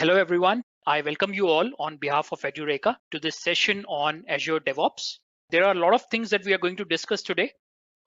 Hello, everyone. I welcome you all on behalf of Edureka to this session on Azure DevOps. There are a lot of things that we are going to discuss today.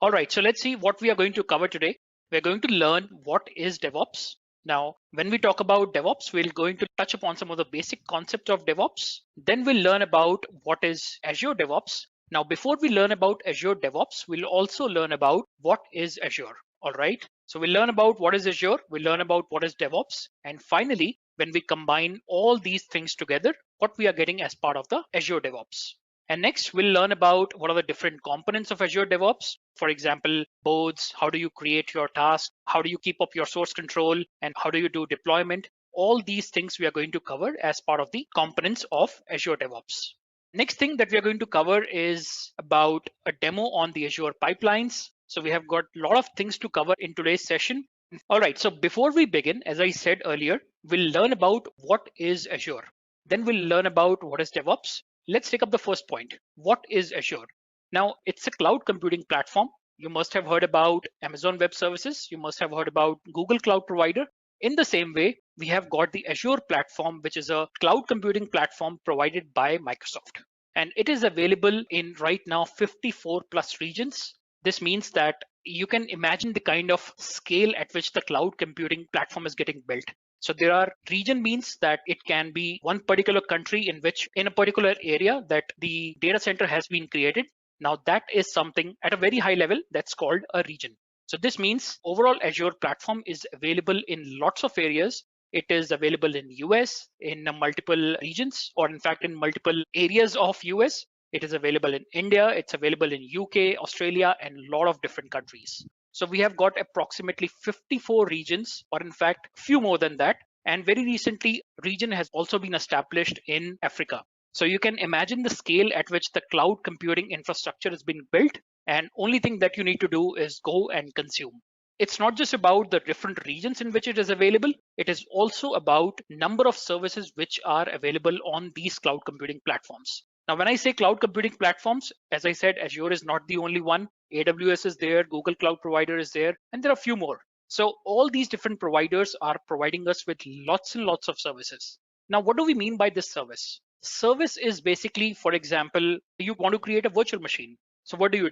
All right, so let's see what we are going to cover today. We're going to learn what is DevOps. Now, when we talk about DevOps, we're going to touch upon some of the basic concepts of DevOps. Then we'll learn about what is Azure DevOps. Now, before we learn about Azure DevOps, we'll also learn about what is Azure. All right, so we'll learn about what is Azure, we'll learn about what is DevOps, and finally, when we combine all these things together, what we are getting as part of the Azure DevOps. And next, we'll learn about what are the different components of Azure DevOps. For example, boards, how do you create your task? How do you keep up your source control? And how do you do deployment? All these things we are going to cover as part of the components of Azure DevOps. Next thing that we are going to cover is about a demo on the Azure pipelines. So we have got a lot of things to cover in today's session. All right, so before we begin, as I said earlier, we'll learn about what is Azure. Then we'll learn about what is DevOps. Let's take up the first point. What is Azure? Now, it's a cloud computing platform. You must have heard about Amazon Web Services. You must have heard about Google Cloud Provider. In the same way, we have got the Azure platform, which is a cloud computing platform provided by Microsoft. And it is available in right now 54 plus regions. This means that you can imagine the kind of scale at which the cloud computing platform is getting built. So there are region means that it can be one particular country in which in a particular area that the data center has been created. Now that is something at a very high level that's called a region. So this means overall Azure platform is available in lots of areas. It is available in US, in multiple regions, or in fact in multiple areas of US. It is available in India, it's available in UK, Australia, and a lot of different countries. So we have got approximately 54 regions, or in fact, few more than that. And very recently, region has also been established in Africa. So you can imagine the scale at which the cloud computing infrastructure is being built. And only thing that you need to do is go and consume. It's not just about the different regions in which it is available. It is also about number of services which are available on these cloud computing platforms. Now, when I say cloud computing platforms, as I said, Azure is not the only one. AWS is there, Google Cloud Provider is there, and there are a few more. So all these different providers are providing us with lots and lots of services. Now, what do we mean by this service? Service is basically, for example, you want to create a virtual machine. So what do?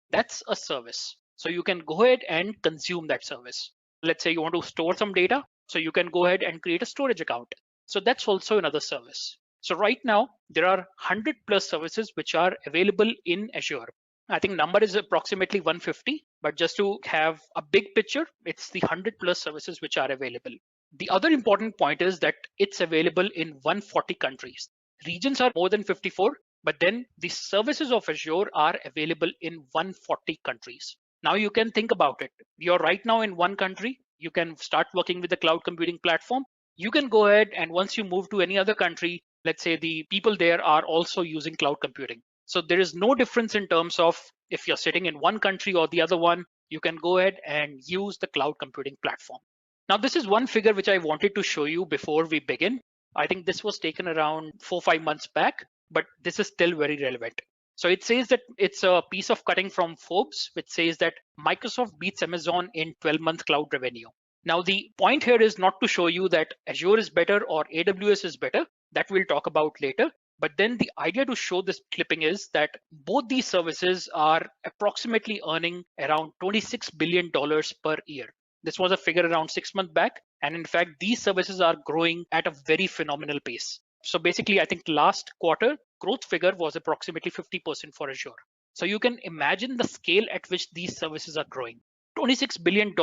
That's a service. So you can go ahead and consume that service. Let's say you want to store some data. So you can go ahead and create a storage account. So that's also another service. So right now, there are 100 plus services which are available in Azure. I think number is approximately 150, but just to have a big picture, it's the 100 plus services which are available. The other important point is that it's available in 140 countries. Regions are more than 54, but then the services of Azure are available in 140 countries. Now you can think about it. You're right now in one country. You can start working with the cloud computing platform. You can go ahead and once you move to any other country, let's say the people there are also using cloud computing. So there is no difference in terms of if you're sitting in one country or the other one, you can go ahead and use the cloud computing platform. Now, this is one figure which I wanted to show you before we begin. I think this was taken around 4-5 months back, but this is still very relevant. So it says that it's a piece of cutting from Forbes, which says that Microsoft beats Amazon in 12-month cloud revenue. Now, the point here is not to show you that Azure is better or AWS is better. That we'll talk about later. But then the idea to show this clipping is that both these services are approximately earning around $26 billion per year. This was a figure around 6 months back. And in fact, these services are growing at a very phenomenal pace. So basically, I think last quarter growth figure was approximately 50% for Azure. So you can imagine the scale at which these services are growing. $26 billion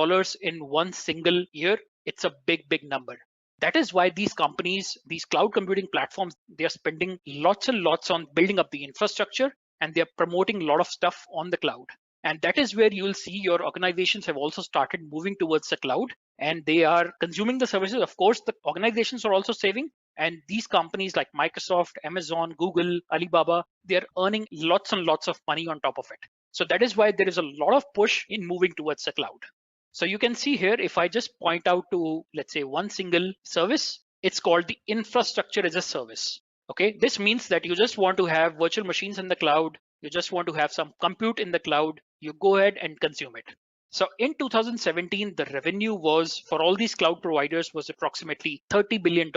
in one single year, it's a big, big number. That is why these companies, these cloud computing platforms, they are spending lots and lots on building up the infrastructure and they are promoting a lot of stuff on the cloud. And that is where you'll see your organizations have also started moving towards the cloud and they are consuming the services. Of course, the organizations are also saving. And these companies like Microsoft, Amazon, Google, Alibaba, they are earning lots and lots of money on top of it. So that is why there is a lot of push in moving towards the cloud. So you can see here, if I just point out to, let's say, one single service, it's called the infrastructure as a service. Okay, this means that you just want to have virtual machines in the cloud. You just want to have some compute in the cloud. You go ahead and consume it. So in 2017, the revenue was for all these cloud providers was approximately $30 billion.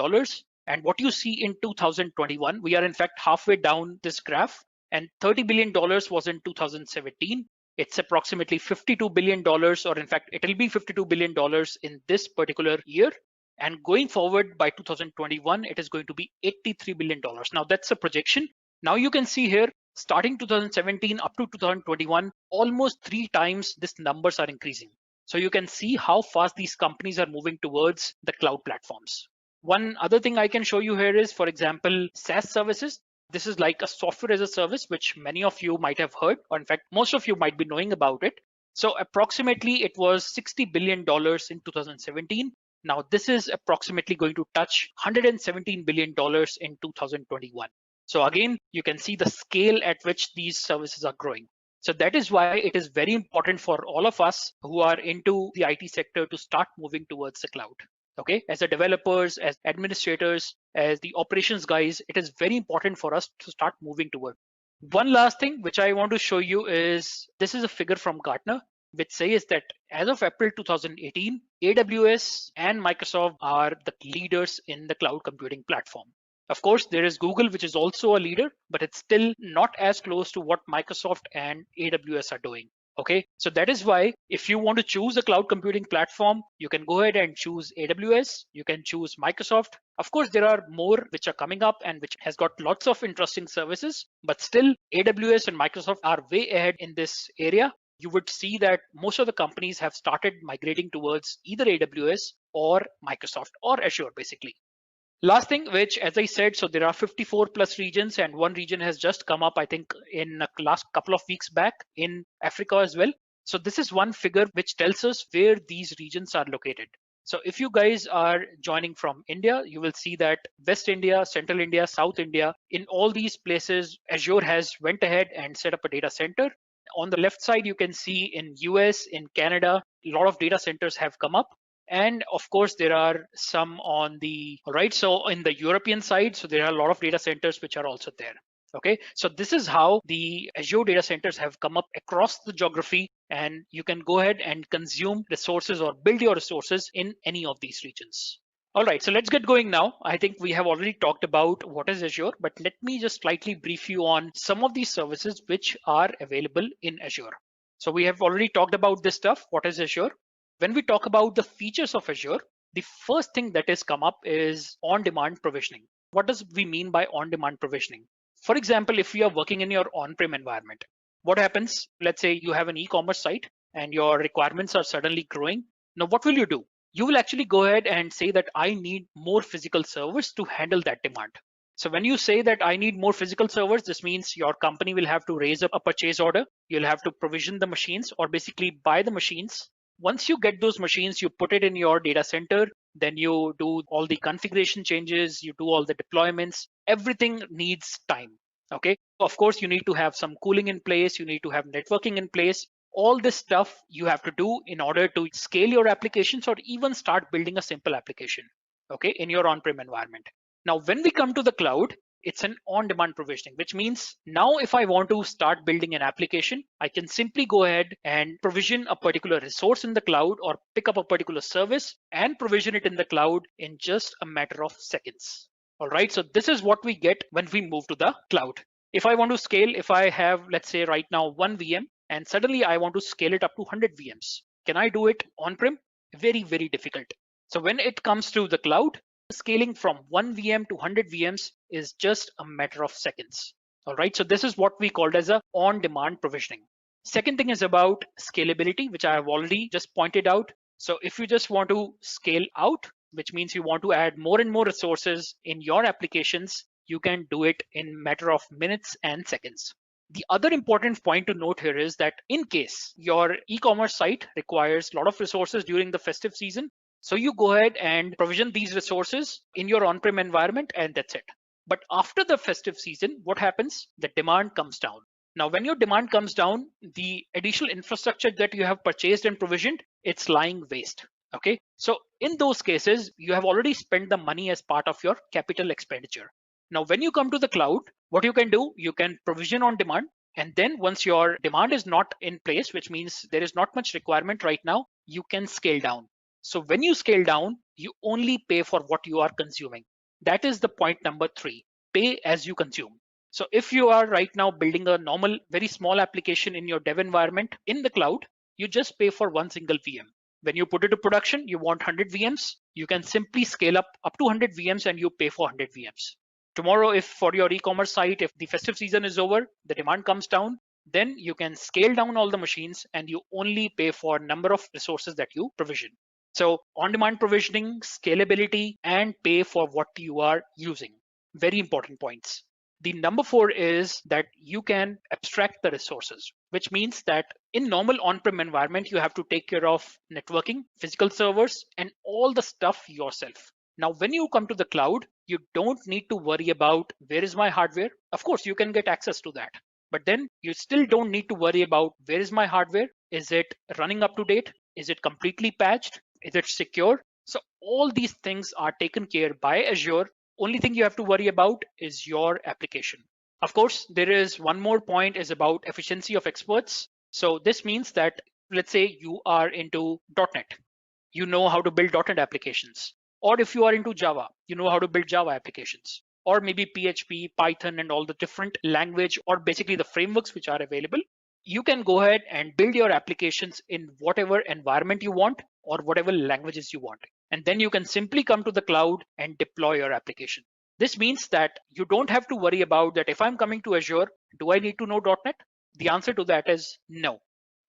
And what you see in 2021, we are in fact halfway down this graph, and $30 billion was in 2017. It's approximately $52 billion, or in fact, it'll be $52 billion in this particular year. And going forward by 2021, it is going to be $83 billion. Now that's a projection. Now you can see here, starting 2017 up to 2021, almost 3 times these numbers are increasing. So you can see how fast these companies are moving towards the cloud platforms. One other thing I can show you here is, for example, SaaS services. This is like a software as a service, which many of you might have heard, or in fact, most of you might be knowing about it. So approximately it was $60 billion in 2017. Now this is approximately going to touch $117 billion in 2021. So again, you can see the scale at which these services are growing. So that is why it is very important for all of us who are into the IT sector to start moving towards the cloud. Okay, as a developers, as administrators, as the operations guys, it is very important for us to start moving toward. One last thing which I want to show you is, this is a figure from Gartner, which says that as of April 2018, AWS and Microsoft are the leaders in the cloud computing platform. Of course, there is Google, which is also a leader, but it's still not as close to what Microsoft and AWS are doing. Okay, so that is why if you want to choose a cloud computing platform, you can go ahead and choose AWS, you can choose Microsoft. Of course, there are more which are coming up and which has got lots of interesting services, but still AWS and Microsoft are way ahead in this area. You would see that most of the companies have started migrating towards either AWS or Microsoft or Azure basically. Last thing, which as I said, so there are 54 plus regions, and one region has just come up, I think, in the last couple of weeks back in Africa as well. So this is one figure which tells us where these regions are located. So if you guys are joining from India, you will see that West India, Central India, South India, in all these places, Azure has went ahead and set up a data center. On the left side, you can see in US, in Canada, a lot of data centers have come up. And of course, there are some on the right. So in the European side, so there are a lot of data centers which are also there. Okay, so this is how the Azure data centers have come up across the geography, and you can go ahead and consume resources or build your resources in any of these regions. All right, so let's get going now. I think we have already talked about what is Azure, but let me just slightly brief you on some of these services which are available in Azure. So we have already talked about this stuff. What is Azure? When we talk about the features of Azure, the first thing that has come up is on-demand provisioning. What does we mean by on-demand provisioning? For example, if you are working in your on-prem environment, what happens? Let's say you have an e-commerce site and your requirements are suddenly growing. Now, what will you do? You will actually go ahead and say that I need more physical servers to handle that demand. So when you say that I need more physical servers, this means your company will have to raise up a purchase order. You'll have to provision the machines or basically buy the machines. Once you get those machines, you put it in your data center, then you do all the configuration changes, you do all the deployments, everything needs time. Okay, of course, you need to have some cooling in place, you need to have networking in place. All this stuff you have to do in order to scale your applications or even start building a simple application, okay, in your on-prem environment. Now, when we come to the cloud, it's an on-demand provisioning, which means now if I want to start building an application, I can simply go ahead and provision a particular resource in the cloud or pick up a particular service and provision it in the cloud in just a matter of seconds. All right, so this is what we get when we move to the cloud. If I want to scale, if I have, let's say right now 1 VM, and suddenly I want to scale it up to 100 VMs, can I do it on-prem? Very, very difficult. So when it comes to the cloud, scaling from 1 VM to 100 VMs is just a matter of seconds. All right, so this is what we called as a on-demand provisioning. Second thing is about scalability, which I have already just pointed out. So if you just want to scale out, which means you want to add more and more resources in your applications, you can do it in matter of minutes and seconds. The other important point to note here is that in case your e-commerce site requires a lot of resources during the festive season, so you go ahead and provision these resources in your on-prem environment and that's it. But after the festive season, what happens? The demand comes down. Now, when your demand comes down, the additional infrastructure that you have purchased and provisioned, it's lying waste. Okay, so in those cases, you have already spent the money as part of your capital expenditure. Now, when you come to the cloud, what you can do, you can provision on demand. And then once your demand is not in place, which means there is not much requirement right now, you can scale down. So when you scale down, you only pay for what you are consuming. That is the point number 3, pay as you consume. So if you are right now building a normal, very small application in your dev environment in the cloud, you just pay for one single VM. When you put it to production, you want 100 VMs, you can simply scale up to 100 VMs and you pay for 100 VMs. Tomorrow, if for your e-commerce site, if the festive season is over, the demand comes down, then you can scale down all the machines and you only pay for number of resources that you provision. So on-demand provisioning, scalability, and pay for what you are using. Very important points. The number 4 is that you can abstract the resources, which means that in normal on-prem environment, you have to take care of networking, physical servers, and all the stuff yourself. Now, when you come to the cloud, you don't need to worry about where is my hardware. Of course, you can get access to that. But then you still don't need to worry about where is my hardware? Is it running up to date? Is it completely patched? Is it secure? So all these things are taken care by Azure. Only thing you have to worry about is your application. Of course, there is one more point is about efficiency of experts. So this means that let's say you are into .NET, you know how to build .NET applications. Or if you are into Java, you know how to build Java applications. Or maybe PHP, Python, and all the different language or basically the frameworks which are available. You can go ahead and build your applications in whatever environment you want or whatever languages you want. And then you can simply come to the cloud and deploy your application. This means that you don't have to worry about that if I'm coming to Azure, do I need to know .NET? The answer to that is no.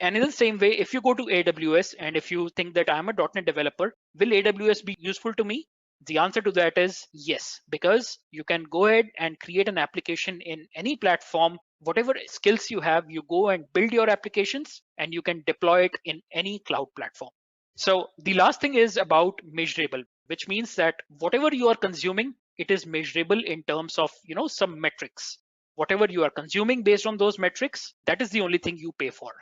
And in the same way, if you go to AWS and if you think that I'm a .NET developer, will AWS be useful to me? The answer to that is yes, because you can go ahead and create an application in any platform. Whatever skills you have, you go and build your applications and you can deploy it in any cloud platform. So the last thing is about measurable, which means that whatever you are consuming, it is measurable in terms of some metrics. Whatever you are consuming based on those metrics, that is the only thing you pay for.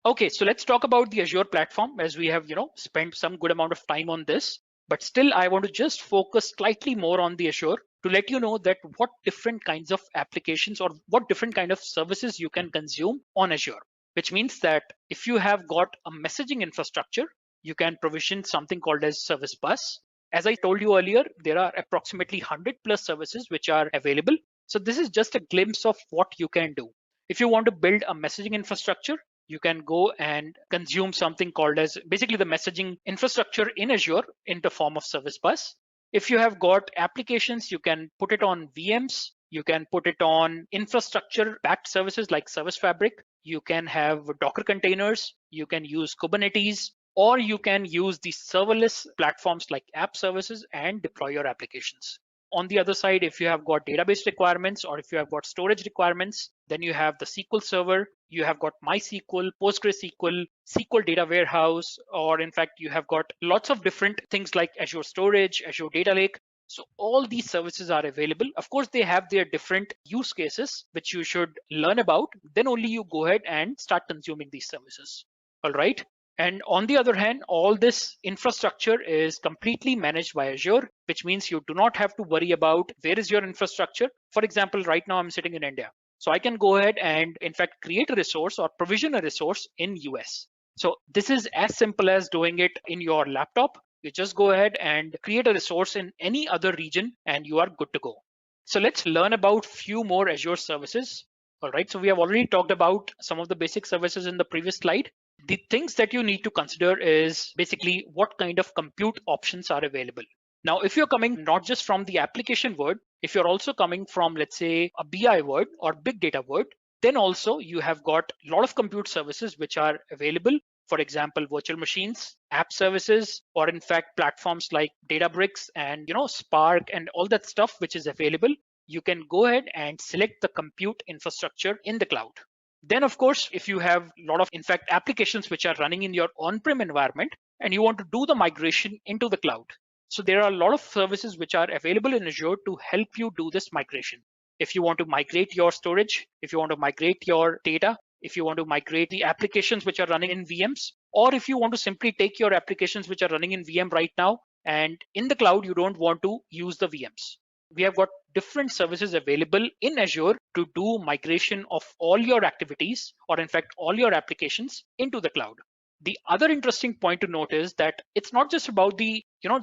Okay, so let's talk about the Azure platform as we have spent some good amount of time on this. But still, I want to just focus slightly more on the Azure to let you know that what different kinds of applications or what different kind of services you can consume on Azure, which means that if you have got a messaging infrastructure, you can provision something called as service bus. As I told you earlier, there are approximately 100 plus services which are available. So this is just a glimpse of what you can do. If you want to build a messaging infrastructure, you can go and consume something called as basically the messaging infrastructure in Azure in the form of service bus. If you have got applications, you can put it on VMs, you can put it on infrastructure backed services like Service Fabric, you can have Docker containers, you can use Kubernetes, or you can use the serverless platforms like app services and deploy your applications. On the other side, if you have got database requirements or if you have got storage requirements, then you have the SQL Server, you have got MySQL, PostgreSQL, SQL Data Warehouse, or in fact, you have got lots of different things like Azure Storage, Azure Data Lake. So all these services are available. Of course, they have their different use cases, which you should learn about. Then only you go ahead and start consuming these services. All right. And on the other hand, all this infrastructure is completely managed by Azure, which means you do not have to worry about where is your infrastructure. For example, right now I'm sitting in India. So I can go ahead and in fact create a resource or provision a resource in US. So this is as simple as doing it in your laptop. You just go ahead and create a resource in any other region and you are good to go. So let's learn about few more Azure services. All right, so we have already talked about some of the basic services in the previous slide. The things that you need to consider is basically what kind of compute options are available. Now, if you're coming not just from the application world, if you're also coming from, let's say, a BI world or big data world, then also you have got a lot of compute services which are available. For example, virtual machines, app services, or in fact, platforms like Databricks and Spark and all that stuff which is available. You can go ahead and select the compute infrastructure in the cloud. Then, of course, if you have a lot of, in fact, applications which are running in your on-prem environment and you want to do the migration into the cloud. So there are a lot of services which are available in Azure to help you do this migration. If you want to migrate your storage, if you want to migrate your data, if you want to migrate the applications which are running in VMs, or if you want to simply take your applications which are running in VM right now and in the cloud, you don't want to use the VMs. We have got different services available in Azure to do migration of all your activities, or in fact, all your applications into the cloud. The other interesting point to note is that it's not just about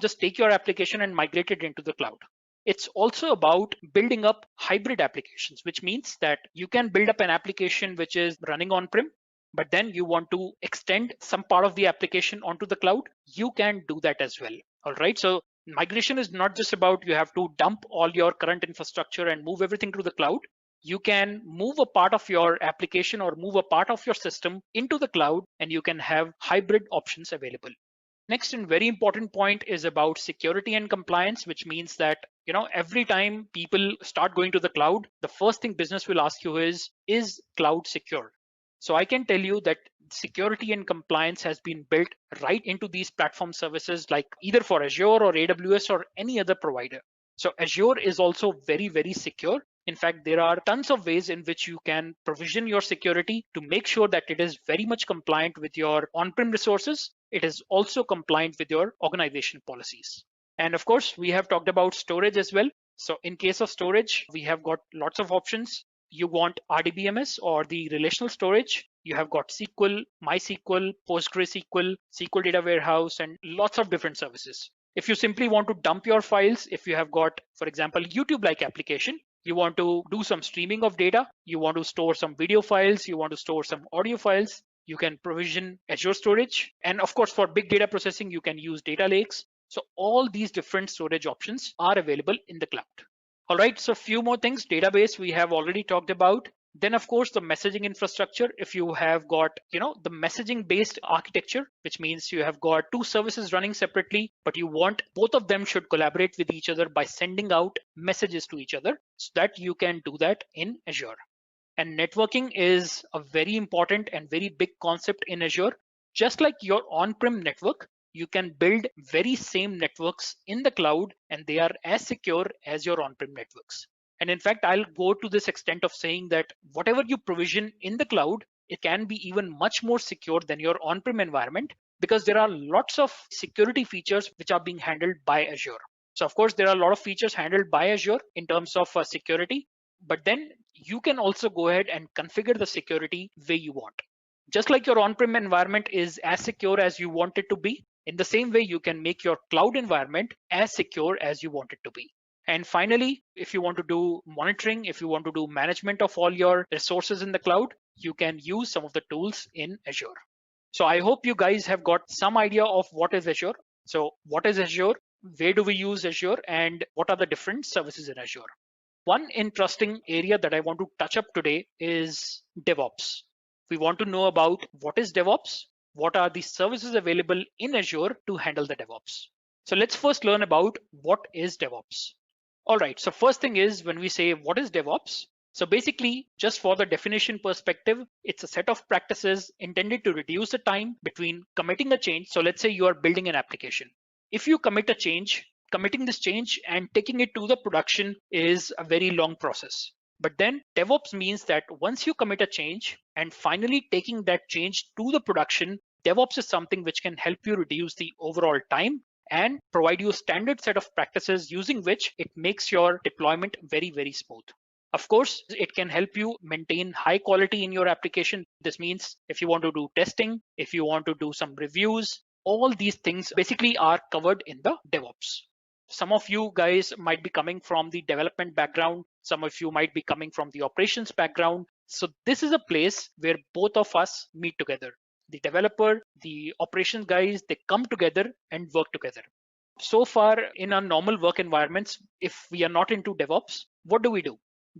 just take your application and migrate it into the cloud. It's also about building up hybrid applications, which means that you can build up an application which is running on-prem, but then you want to extend some part of the application onto the cloud. You can do that as well. All right. So migration is not just about you have to dump all your current infrastructure and move everything to the cloud. You can move a part of your application or move a part of your system into the cloud, and you can have hybrid options available. Next and very important point is about security and compliance, which means that every time people start going to the cloud, the first thing business will ask you is cloud secure? So I can tell you that security and compliance has been built right into these platform services, like either for Azure or AWS or any other provider. So Azure is also very, very secure. In fact, there are tons of ways in which you can provision your security to make sure that it is very much compliant with your on-prem resources. It is also compliant with your organization policies. And of course, we have talked about storage as well. So in case of storage, we have got lots of options. You want RDBMS or the relational storage. You have got SQL, MySQL, PostgreSQL, SQL Data Warehouse, and lots of different services. If you simply want to dump your files, if you have got, for example, YouTube-like application, you want to do some streaming of data, you want to store some video files, you want to store some audio files, you can provision Azure storage. And of course, for big data processing, you can use data lakes. So all these different storage options are available in the cloud. All right, so a few more things. Database we have already talked about. Then of course the messaging infrastructure, if you have got the messaging based architecture, which means you have got two services running separately, but you want both of them should collaborate with each other by sending out messages to each other, so that you can do that in Azure. And networking is a very important and very big concept in Azure. Just like your on-prem network, you can build very same networks in the cloud, and they are as secure as your on-prem networks. And in fact, I'll go to this extent of saying that whatever you provision in the cloud, it can be even much more secure than your on-prem environment, because there are lots of security features which are being handled by Azure. So of course, there are a lot of features handled by Azure in terms of security, but then you can also go ahead and configure the security way you want. Just like your on-prem environment is as secure as you want it to be, in the same way, you can make your cloud environment as secure as you want it to be. And finally, if you want to do monitoring, if you want to do management of all your resources in the cloud, you can use some of the tools in Azure. So I hope you guys have got some idea of what is Azure. So what is Azure? Where do we use Azure? And what are the different services in Azure? One interesting area that I want to touch up today is DevOps. We want to know about what is DevOps, what are the services available in Azure to handle the DevOps. So let's first learn about what is DevOps. All right, so first thing is when we say what is DevOps, so basically just for the definition perspective, it's a set of practices intended to reduce the time between committing a change. So let's say you are building an application. If you commit a change, committing this change and taking it to the production is a very long process. But then DevOps means that once you commit a change and finally taking that change to the production, DevOps is something which can help you reduce the overall time and provide you a standard set of practices using which it makes your deployment very, very smooth. Of course, it can help you maintain high quality in your application. This means if you want to do testing, if you want to do some reviews, all these things basically are covered in the DevOps. Some of you guys might be coming from the development background. Some of you might be coming from the operations background. So this is a place where both of us meet together. The developer, the operations guys, they come together and work together. So far in our normal work environments, if we are not into DevOps, what do?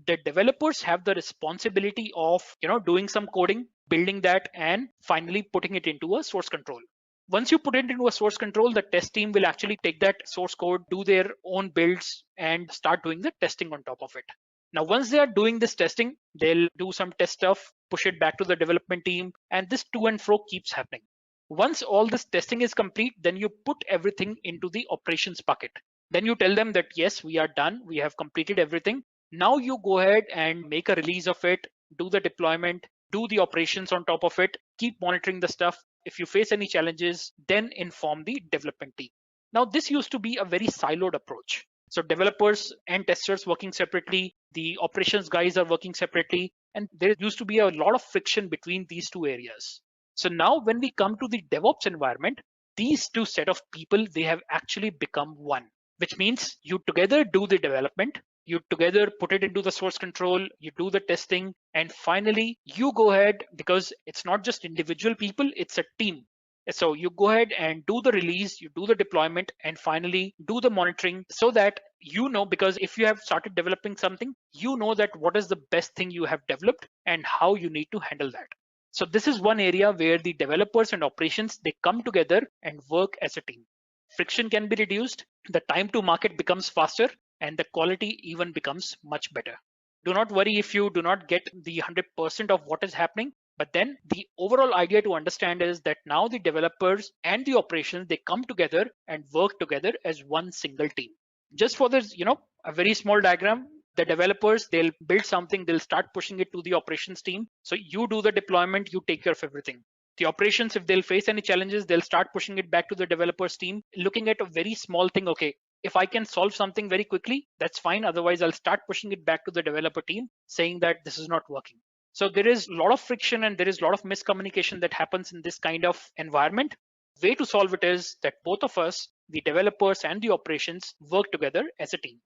The developers have the responsibility of doing some coding, building that, and finally putting it into a source control. Once you put it into a source control, the test team will actually take that source code, do their own builds, and start doing the testing on top of it. Now, once they are doing this testing, they'll do some test stuff, push it back to the development team, and this to and fro keeps happening. Once all this testing is complete, then you put everything into the operations bucket. Then you tell them that, yes, we are done. We have completed everything. Now you go ahead and make a release of it, do the deployment, do the operations on top of it, keep monitoring the stuff. If you face any challenges, then inform the development team. Now, this used to be a very siloed approach. So developers and testers working separately, the operations guys are working separately, and there used to be a lot of friction between these two areas. So now when we come to the DevOps environment, these two set of people, they have actually become one. which means you together do the development, you together put it into the source control, you do the testing, and finally you go ahead, because it's not just individual people, it's a team. So you go ahead and do the release, you do the deployment, and finally do the monitoring, so that you know, because if you have started developing something, you know that what is the best thing you have developed and how you need to handle that. So this is one area where the developers and operations, they come together and work as a team. Friction can be reduced, the time to market becomes faster, and the quality even becomes much better. Do not worry if you do not get the 100% of what is happening, but then the overall idea to understand is that now the developers and the operations, they come together and work together as one single team. Just for this, a very small diagram, the developers, they'll build something, they'll start pushing it to the operations team. So you do the deployment, you take care of everything. The operations, if they'll face any challenges, they'll start pushing it back to the developers team, looking at a very small thing. Okay, if I can solve something very quickly, that's fine. Otherwise, I'll start pushing it back to the developer team, saying that this is not working. So there is a lot of friction and there is a lot of miscommunication that happens in this kind of environment. Way to solve it is that both of us, the developers and the operations, work together as a team.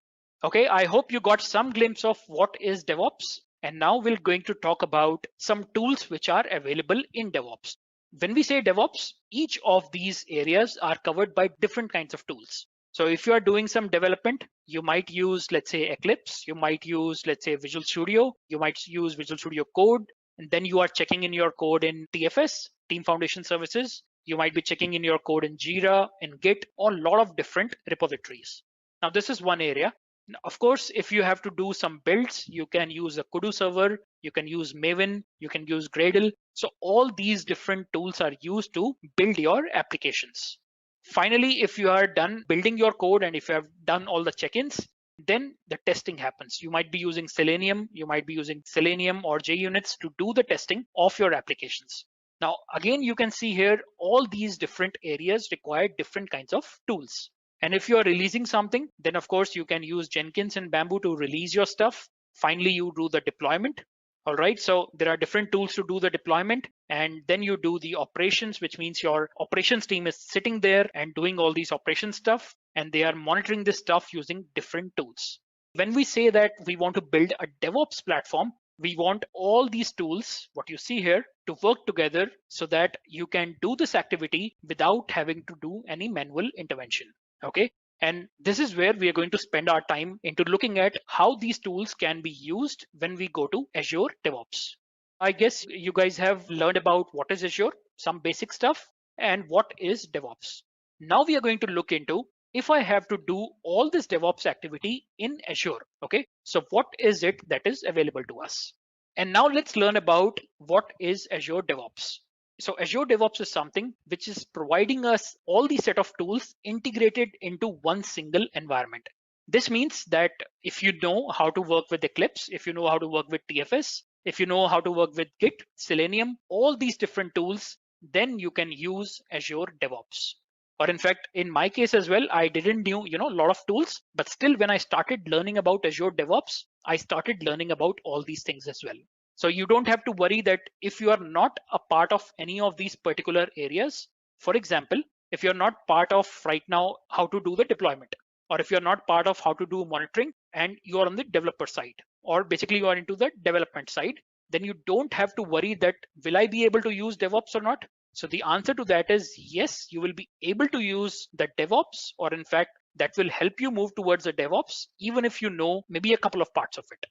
Okay, I hope you got some glimpse of what is DevOps. And now we're going to talk about some tools which are available in DevOps. When we say DevOps, each of these areas are covered by different kinds of tools. So if you are doing some development, you might use, let's say, Eclipse, you might use, let's say, Visual Studio, you might use Visual Studio Code, and then you are checking in your code in TFS, Team Foundation Services. You might be checking in your code in Jira, in Git, or a lot of different repositories. Now, this is one area. Of course, if you have to do some builds, you can use a Kudu server, you can use Maven, you can use Gradle. So all these different tools are used to build your applications. Finally, if you are done building your code and if you have done all the check-ins, then the testing happens. You might be using Selenium, you might be using Selenium or JUnits to do the testing of your applications. Now, again, you can see here, all these different areas require different kinds of tools. And if you're releasing something, then of course you can use Jenkins and Bamboo to release your stuff. Finally, you do the deployment. All right, so there are different tools to do the deployment, and then you do the operations, which means your operations team is sitting there and doing all these operation stuff, and they are monitoring this stuff using different tools. When we say that we want to build a DevOps platform, we want all these tools, what you see here, to work together so that you can do this activity without having to do any manual intervention. Okay, and this is where we are going to spend our time into looking at how these tools can be used when we go to Azure DevOps. I guess you guys have learned about what is Azure, some basic stuff, and what is DevOps. Now we are going to look into, if I have to do all this DevOps activity in Azure, okay, so what is it that is available to us? And now let's learn about what is Azure DevOps. So Azure DevOps is something which is providing us all the set of tools integrated into one single environment. This means that if you know how to work with Eclipse, if you know how to work with TFS, if you know how to work with Git, Selenium, all these different tools, then you can use Azure DevOps. Or in fact, in my case as well, I didn't know a lot of tools, but still when I started learning about Azure DevOps, I started learning about all these things as well. So you don't have to worry that if you are not a part of any of these particular areas, for example, if you're not part of right now how to do the deployment, or if you're not part of how to do monitoring and you're on the developer side, or basically you are into the development side, then you don't have to worry that will I be able to use DevOps or not? So the answer to that is yes, you will be able to use the DevOps, or in fact, that will help you move towards the DevOps, even if you know maybe a couple of parts of it.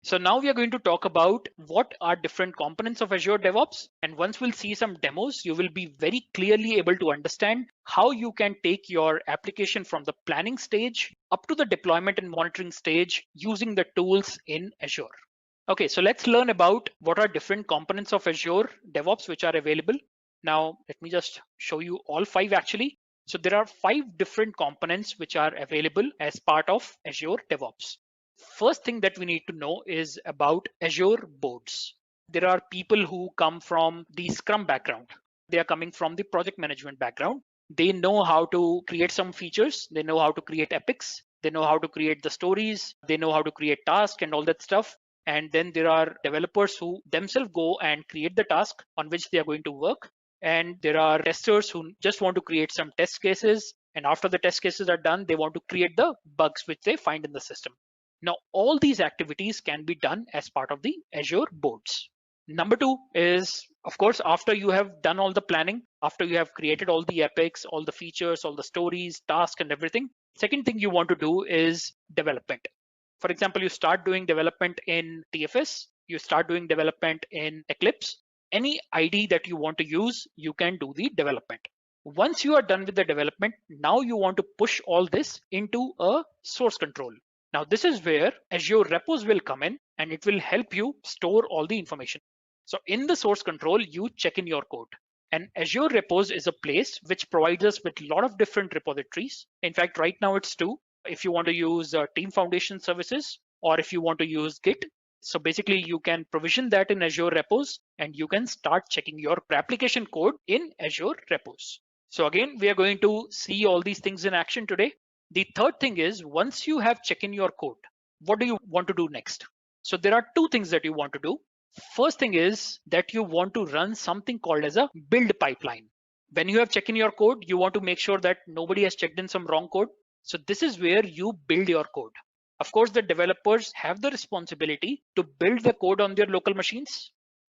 So now we are going to talk about what are different components of Azure DevOps. And once we'll see some demos, you will be very clearly able to understand how you can take your application from the planning stage up to the deployment and monitoring stage using the tools in Azure. Okay, so let's learn about what are different components of Azure DevOps which are available. Now, let me just show you all 5 actually. So there are 5 different components which are available as part of Azure DevOps. First thing that we need to know is about Azure boards. There are people who come from the Scrum background. They are coming from the project management background. They know how to create some features. They know how to create epics. They know how to create the stories. They know how to create tasks and all that stuff. And then there are developers who themselves go and create the task on which they are going to work. And there are testers who just want to create some test cases. And after the test cases are done, they want to create the bugs which they find in the system. Now, all these activities can be done as part of the Azure boards. Number two is, of course, after you have done all the planning, after you have created all the epics, all the features, all the stories, tasks, and everything, second thing you want to do is development. For example, you start doing development in TFS, you start doing development in Eclipse. Any ID that you want to use, you can do the development. Once you are done with the development, now you want to push all this into a source control. Now, this is where Azure repos will come in and it will help you store all the information. So in the source control, you check in your code. And Azure repos is a place which provides us with a lot of different repositories. In fact, right now it's two. If you want to use Team Foundation services, or if you want to use Git. So basically you can provision that in Azure repos and you can start checking your application code in Azure repos. So again, we are going to see all these things in action today. The third thing is, once you have checked in your code, what do you want to do next? So there are two things that you want to do. First thing is that you want to run something called as a build pipeline. When you have checked in your code, you want to make sure that nobody has checked in some wrong code. So this is where you build your code. Of course, the developers have the responsibility to build the code on their local machines.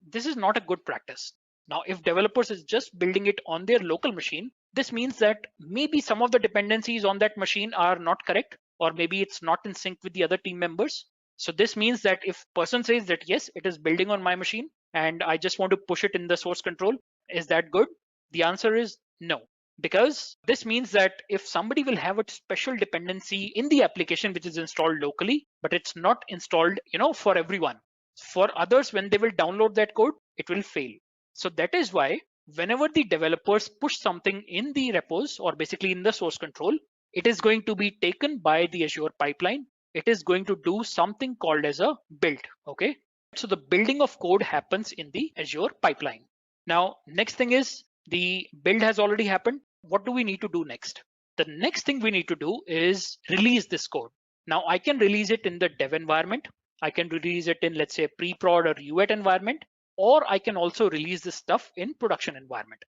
This is not a good practice. Now, if developers is just building it on their local machine, this means that maybe some of the dependencies on that machine are not correct, or maybe it's not in sync with the other team members. So this means that if person says that, yes, it is building on my machine and I just want to push it in the source control, is that good? The answer is no. Because this means that if somebody will have a special dependency in the application which is installed locally, but it's not installed, for everyone. For others, when they will download that code, it will fail. So that is why whenever the developers push something in the repos or basically in the source control, it is going to be taken by the Azure pipeline. It is going to do something called as a build. Okay. So the building of code happens in the Azure pipeline. Now, next thing is the build has already happened. What do we need to do next? The next thing we need to do is release this code. Now I can release it in the dev environment. I can release it in, let's say, pre-prod or UAT environment, or I can also release this stuff in production environment.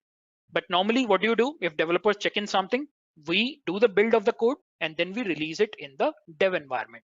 But normally what do you do? If developers check in something, we do the build of the code and then we release it in the dev environment.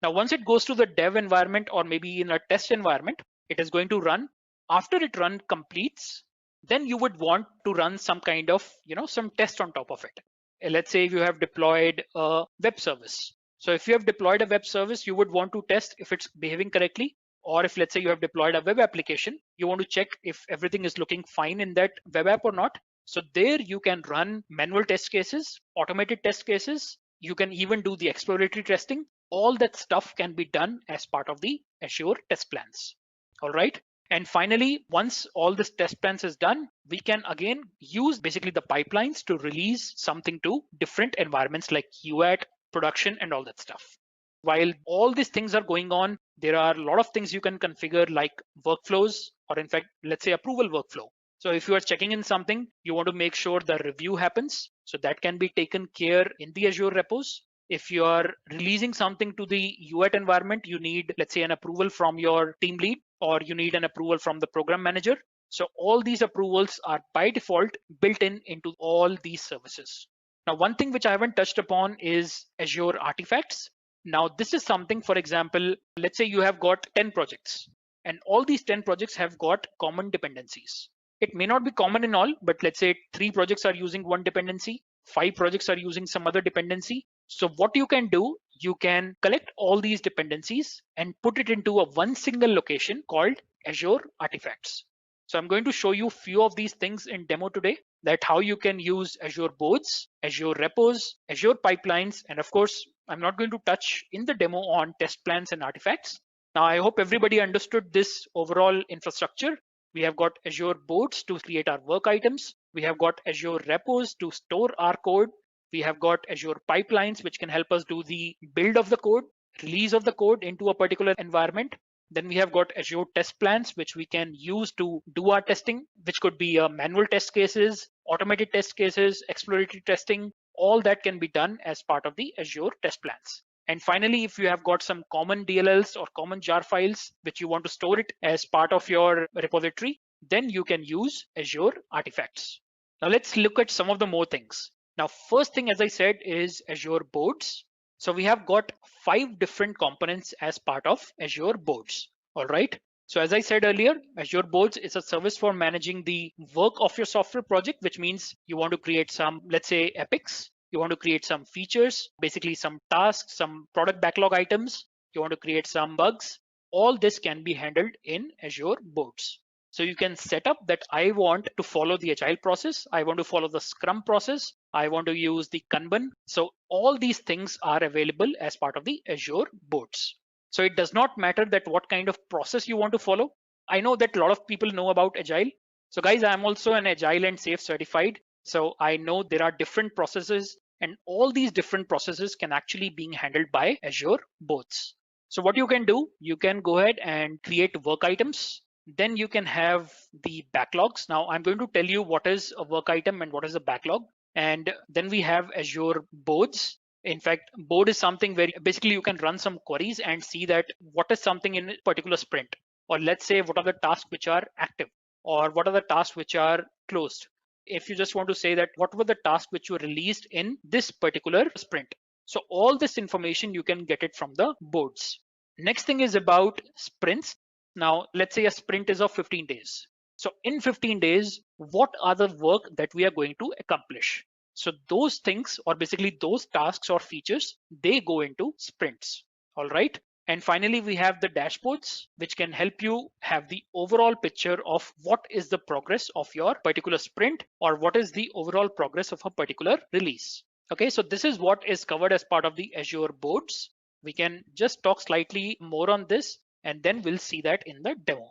Now, once it goes to the dev environment or maybe in a test environment, it is going to run. After it completes, then you would want to run some kind of, some test on top of it. Let's say you have deployed a web service. So if you have deployed a web service, you would want to test if it's behaving correctly. Or if, let's say, you have deployed a web application, you want to check if everything is looking fine in that web app or not. So there you can run manual test cases, automated test cases. You can even do the exploratory testing. All that stuff can be done as part of the Azure test plans. All right. And finally, once all this test plans is done, we can again use basically the pipelines to release something to different environments like UAT, production, and all that stuff. While all these things are going on, there are a lot of things you can configure like workflows, or in fact, let's say approval workflow. So if you are checking in something, you want to make sure the review happens. So that can be taken care in the Azure repos. If you are releasing something to the UAT environment, you need, let's say, an approval from your team lead, or you need an approval from the program manager. So all these approvals are by default built into all these services. Now, one thing which I haven't touched upon is Azure artifacts. Now, this is something, for example, let's say you have got 10 projects and all these 10 projects have got common dependencies. It may not be common in all, but let's say 3 projects are using one dependency, 5 projects are using some other dependency. So what you can do, you can collect all these dependencies and put it into one single location called Azure artifacts. So I'm going to show you a few of these things in demo today, that how you can use Azure boards, Azure repos, Azure pipelines, and of course, I'm not going to touch in the demo on test plans and artifacts. Now, I hope everybody understood this overall infrastructure. We have got Azure boards to create our work items. We have got Azure repos to store our code. We have got Azure pipelines, which can help us do the build of the code, release of the code into a particular environment. Then we have got Azure test plans, which we can use to do our testing, which could be manual test cases, automated test cases, exploratory testing. All that can be done as part of the Azure test plans. And finally, if you have got some common DLLs or common jar files, which you want to store it as part of your repository, then you can use Azure artifacts. Now let's look at some of the more things. Now, first thing, as I said, is Azure boards. So we have got 5 different components as part of Azure boards. All right. So as I said earlier, Azure boards is a service for managing the work of your software project, which means you want to create some, let's say, epics. You want to create some features, basically some tasks, some product backlog items. You want to create some bugs. All this can be handled in Azure boards. So you can set up that I want to follow the agile process. I want to follow the Scrum process. I want to use the Kanban. So all these things are available as part of the Azure boards. So it does not matter that what kind of process you want to follow. I know that a lot of people know about agile. So guys, I'm also an agile and safe certified. So I know there are different processes, and all these different processes can actually be handled by Azure boards. So what you can do, you can go ahead and create work items. Then you can have the backlogs. Now I'm going to tell you what is a work item and what is a backlog. And then we have Azure boards. In fact, board is something where basically you can run some queries and see that what is something in a particular sprint, or let's say what are the tasks which are active, or what are the tasks which are closed. If you just want to say that what were the tasks which were released in this particular sprint. So all this information you can get it from the boards. Next thing is about sprints. Now, let's say a sprint is of 15 days. So in 15 days, what are the work that we are going to accomplish? So those things, or basically those tasks or features, they go into sprints. All right. And finally, we have the dashboards, which can help you have the overall picture of what is the progress of your particular sprint, or what is the overall progress of a particular release. Okay, so this is what is covered as part of the Azure boards. We can just talk slightly more on this, and then we'll see that in the demo.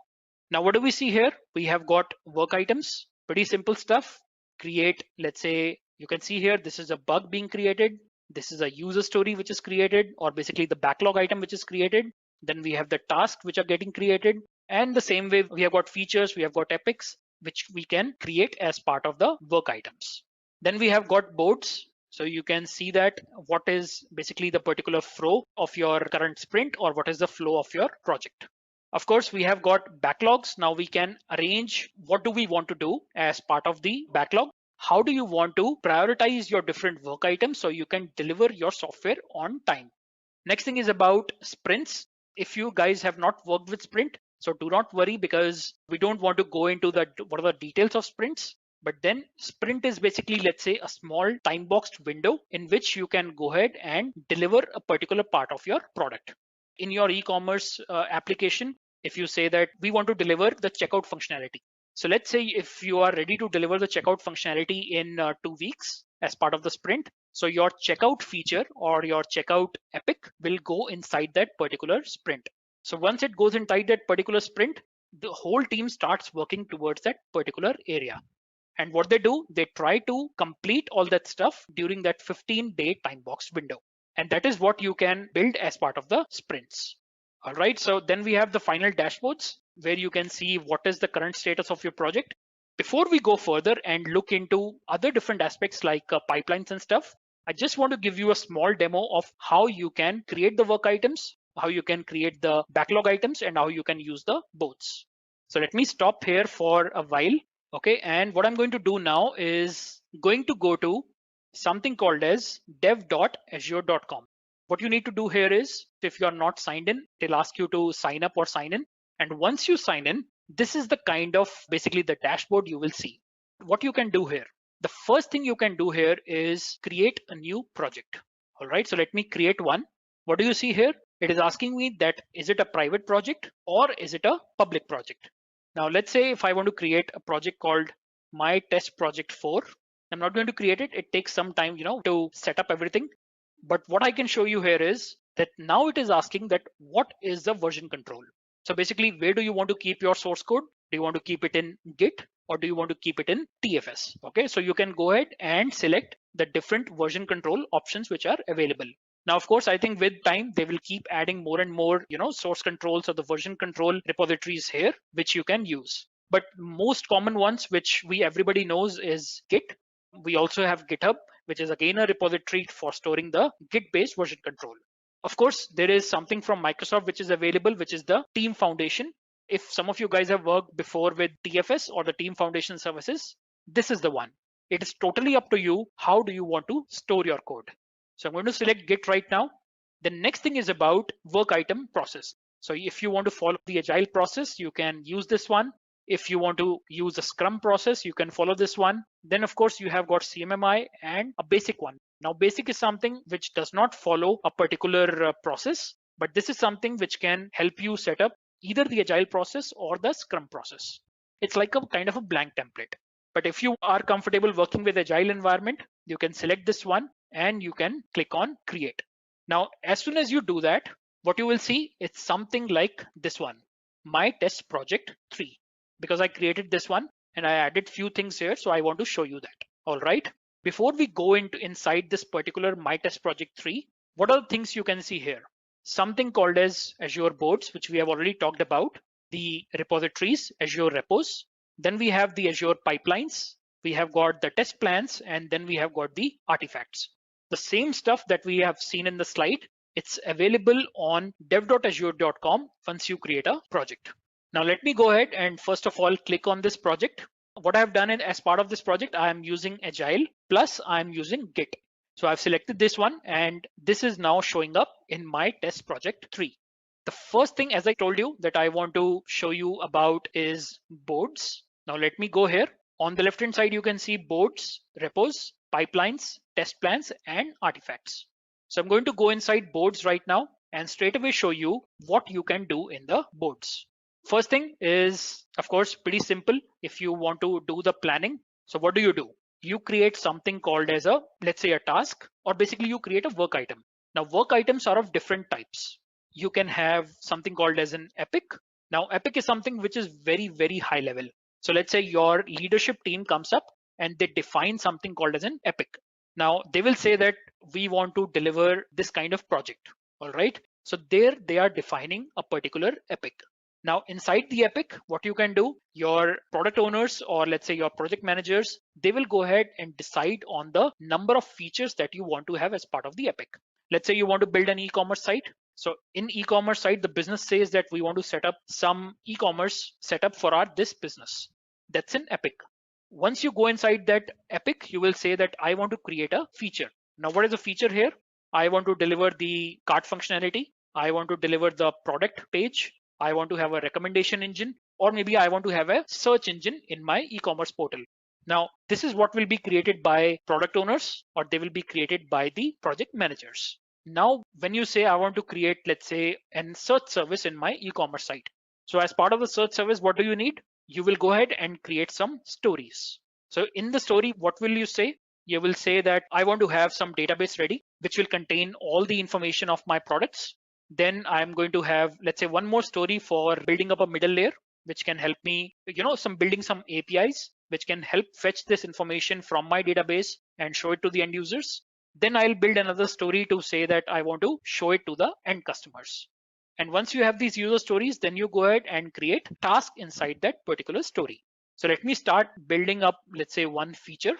Now, what do we see here? We have got work items, pretty simple stuff. Create, let's say, you can see here, this is a bug being created. This is a user story which is created, or basically the backlog item which is created. Then we have the tasks which are getting created. And the same way, we have got features, we have got epics, which we can create as part of the work items. Then we have got boards. So you can see that what is basically the particular flow of your current sprint, or what is the flow of your project. Of course, we have got backlogs. Now we can arrange what do we want to do as part of the backlog. How do you want to prioritize your different work items so you can deliver your software on time? Next thing is about sprints. If you guys have not worked with sprint, so do not worry, because we don't want to go into the what are the details of sprints. But then sprint is basically, let's say, a small time boxed window in which you can go ahead and deliver a particular part of your product. In your e-commerce application, if you say that we want to deliver the checkout functionality. So let's say if you are ready to deliver the checkout functionality in 2 weeks as part of the sprint, so your checkout feature or your checkout epic will go inside that particular sprint. So once it goes inside that particular sprint, the whole team starts working towards that particular area. And what they do, they try to complete all that stuff during that 15-day time box window. And that is what you can build as part of the sprints. All right, so then we have the final dashboards where you can see what is the current status of your project. Before we go further and look into other different aspects like pipelines and stuff, I just want to give you a small demo of how you can create the work items, how you can create the backlog items, and how you can use the boards. So let me stop here for a while. Okay, and what I'm going to do now is going to go to something called as dev.azure.com. What you need to do here is, if you are not signed in, they'll ask you to sign up or sign in. And once you sign in, this is the kind of basically the dashboard you will see. What you can do here, the first thing you can do here is create a new project. All right, so let me create one. What do you see here? It is asking me that is it a private project or is it a public project? Now, let's say if I want to create a project called My Test Project 4, I'm not going to create it. It takes some time, to set up everything. But what I can show you here is that now it is asking that what is the version control? So basically, where do you want to keep your source code? Do you want to keep it in Git or do you want to keep it in TFS? Okay, so you can go ahead and select the different version control options which are available. Now, of course, I think with time, they will keep adding more and more, source controls or the version control repositories here, which you can use. But most common ones, which everybody knows, is Git. We also have GitHub, which is again a repository for storing the Git-based version control. Of course, there is something from Microsoft which is available, which is the Team Foundation. If some of you guys have worked before with TFS or the Team Foundation services, this is the one. It is totally up to you. How do you want to store your code? So I'm going to select Git right now. The next thing is about work item process. So if you want to follow the agile process, you can use this one. If you want to use a Scrum process, you can follow this one. Then of course you have got CMMI and a basic one. Now basic is something which does not follow a particular process, but this is something which can help you set up either the agile process or the Scrum process. It's like a kind of a blank template. But if you are comfortable working with agile environment, you can select this one and you can click on create. Now, as soon as you do that, what you will see, it's something like this one, my test project 3, because I created this one and I added few things here. So I want to show you that. All right. Before we go into inside this particular my test project 3, what are the things you can see here? Something called as Azure boards, which we have already talked about, the repositories, Azure repos. Then we have the Azure pipelines. We have got the test plans, and then we have got the artifacts. The same stuff that we have seen in the slide, it's available on dev.azure.com once you create a project. Now let me go ahead and first of all click on this project. What I've done as part of this project, I am using Agile plus I'm using Git. So I've selected this one and this is now showing up in my test project 3. The first thing, as I told you, that I want to show you about is boards. Now let me go here. On the left hand side, you can see boards, repos, pipelines, test plans, and artifacts. So I'm going to go inside boards right now and straight away show you what you can do in the boards. First thing is, of course, pretty simple. If you want to do the planning, so what do? You create something called as a, let's say a task, or basically you create a work item. Now work items are of different types. You can have something called as an epic. Now epic is something which is very, very high level. So let's say your leadership team comes up and they define something called as an epic. Now they will say that we want to deliver this kind of project. All right. So there they are defining a particular epic. Now inside the epic, what you can do, your product owners or let's say your project managers, they will go ahead and decide on the number of features that you want to have as part of the epic. Let's say you want to build an e-commerce site. So in e-commerce site, the business says that we want to set up some e-commerce setup for this business. That's an epic. Once you go inside that epic, you will say that I want to create a feature. Now what is the feature here? I want to deliver the cart functionality. I want to deliver the product page. I want to have a recommendation engine, or maybe I want to have a search engine in my e-commerce portal. Now, this is what will be created by product owners, or they will be created by the project managers. Now, when you say I want to create, let's say, a search service in my e-commerce site. So as part of the search service, what do you need? You will go ahead and create some stories. So in the story, what will you say? You will say that I want to have some database ready, which will contain all the information of my products. Then I'm going to have, let's say, one more story for building up a middle layer, which can help me, building some APIs, which can help fetch this information from my database and show it to the end users. Then I'll build another story to say that I want to show it to the end customers. And once you have these user stories, then you go ahead and create task inside that particular story. So let me start building up, let's say, one feature.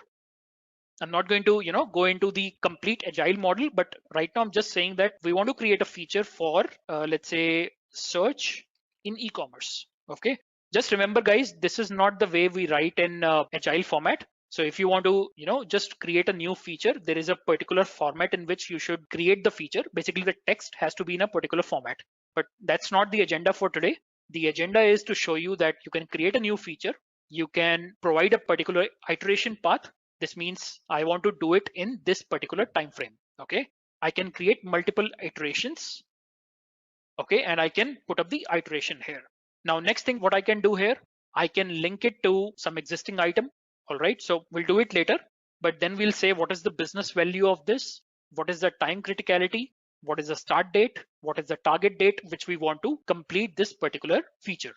I'm not going to, go into the complete agile model, but right now I'm just saying that we want to create a feature for, let's say, search in e-commerce. Okay. Just remember, guys, this is not the way we write in agile format. So if you want to, just create a new feature, there is a particular format in which you should create the feature. Basically, the text has to be in a particular format, but that's not the agenda for today. The agenda is to show you that you can create a new feature. You can provide a particular iteration path. This means I want to do it in this particular time frame. Okay, I can create multiple iterations. Okay, and I can put up the iteration here. Now, next thing, what I can do here, I can link it to some existing item. All right, so we'll do it later, but then we'll say what is the business value of this, what is the time criticality, what is the start date, what is the target date which we want to complete this particular feature.